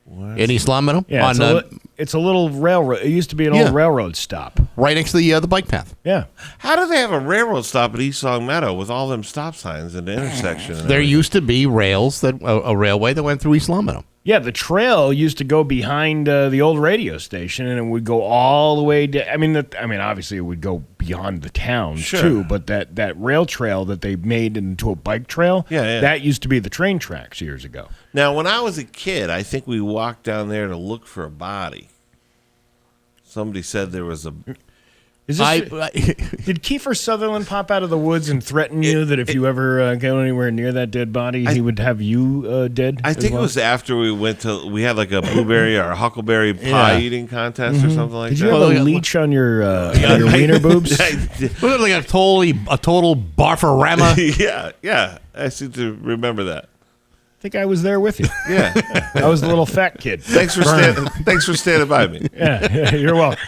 in East Longmeadow. Yeah, it's a little railroad. It used to be an old railroad stop. Right next to the bike path. Yeah. How do they have a railroad stop at East Longmeadow with all them stop signs and the intersection? There used to be rails, a railway that went through East Longmeadow. Yeah, the trail used to go behind the old radio station, and it would go all the way down. I mean, obviously it would go beyond the town too, but that rail trail that they made into a bike trail, that used to be the train tracks years ago. Now, when I was a kid, I think we walked down there to look for a body. Somebody said there was a... Did Kiefer Sutherland pop out of the woods and threaten you that if you ever go anywhere near that dead body, he would have you dead? I think it was after we had like a blueberry or a huckleberry pie eating contest or something like that. Did you have a leech on your wiener boobs? Looked like a total barfarama. Yeah. I seem to remember that. I think I was there with you. Yeah. I was the little fat kid. Thanks for standing by me. Yeah, you're welcome.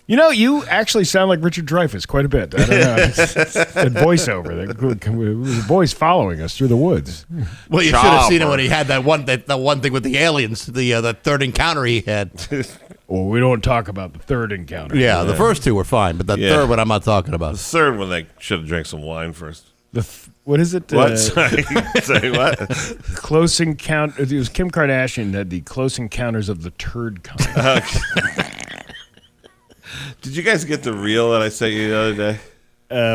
You actually sound like Richard Dreyfuss quite a bit. I don't know. That voiceover. The voice following us through the woods. Well, you should have seen it when he had that one thing with the aliens, the third encounter he had. Well, we don't talk about the third encounter. Yeah, the first two were fine, but the third one I'm not talking about. The third one, they should have drank some wine first. What is it? What? Sorry, what? Close Encounter. It was Kim Kardashian that had the Close Encounters of the Turd kind. Did you guys get the reel that I sent you the other day?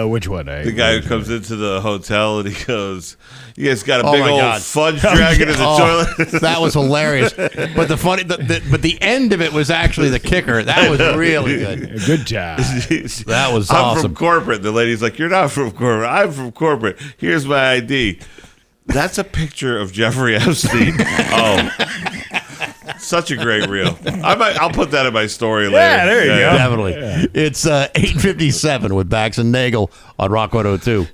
Which one? The guy who comes into the hotel and he goes, "You guys got a big old fudge dragon in the toilet." That was hilarious. But the end of it was actually the kicker. That was really good. Good job. That was I'm awesome. from corporate. The lady's like, "You're not from corporate. I'm from corporate. Here's my ID." That's a picture of Jeffrey Epstein. Such a great reel. I'll put that in my story later. Yeah, there you go. Definitely. It's 8:57 with Bax and Nagle on Rock 102.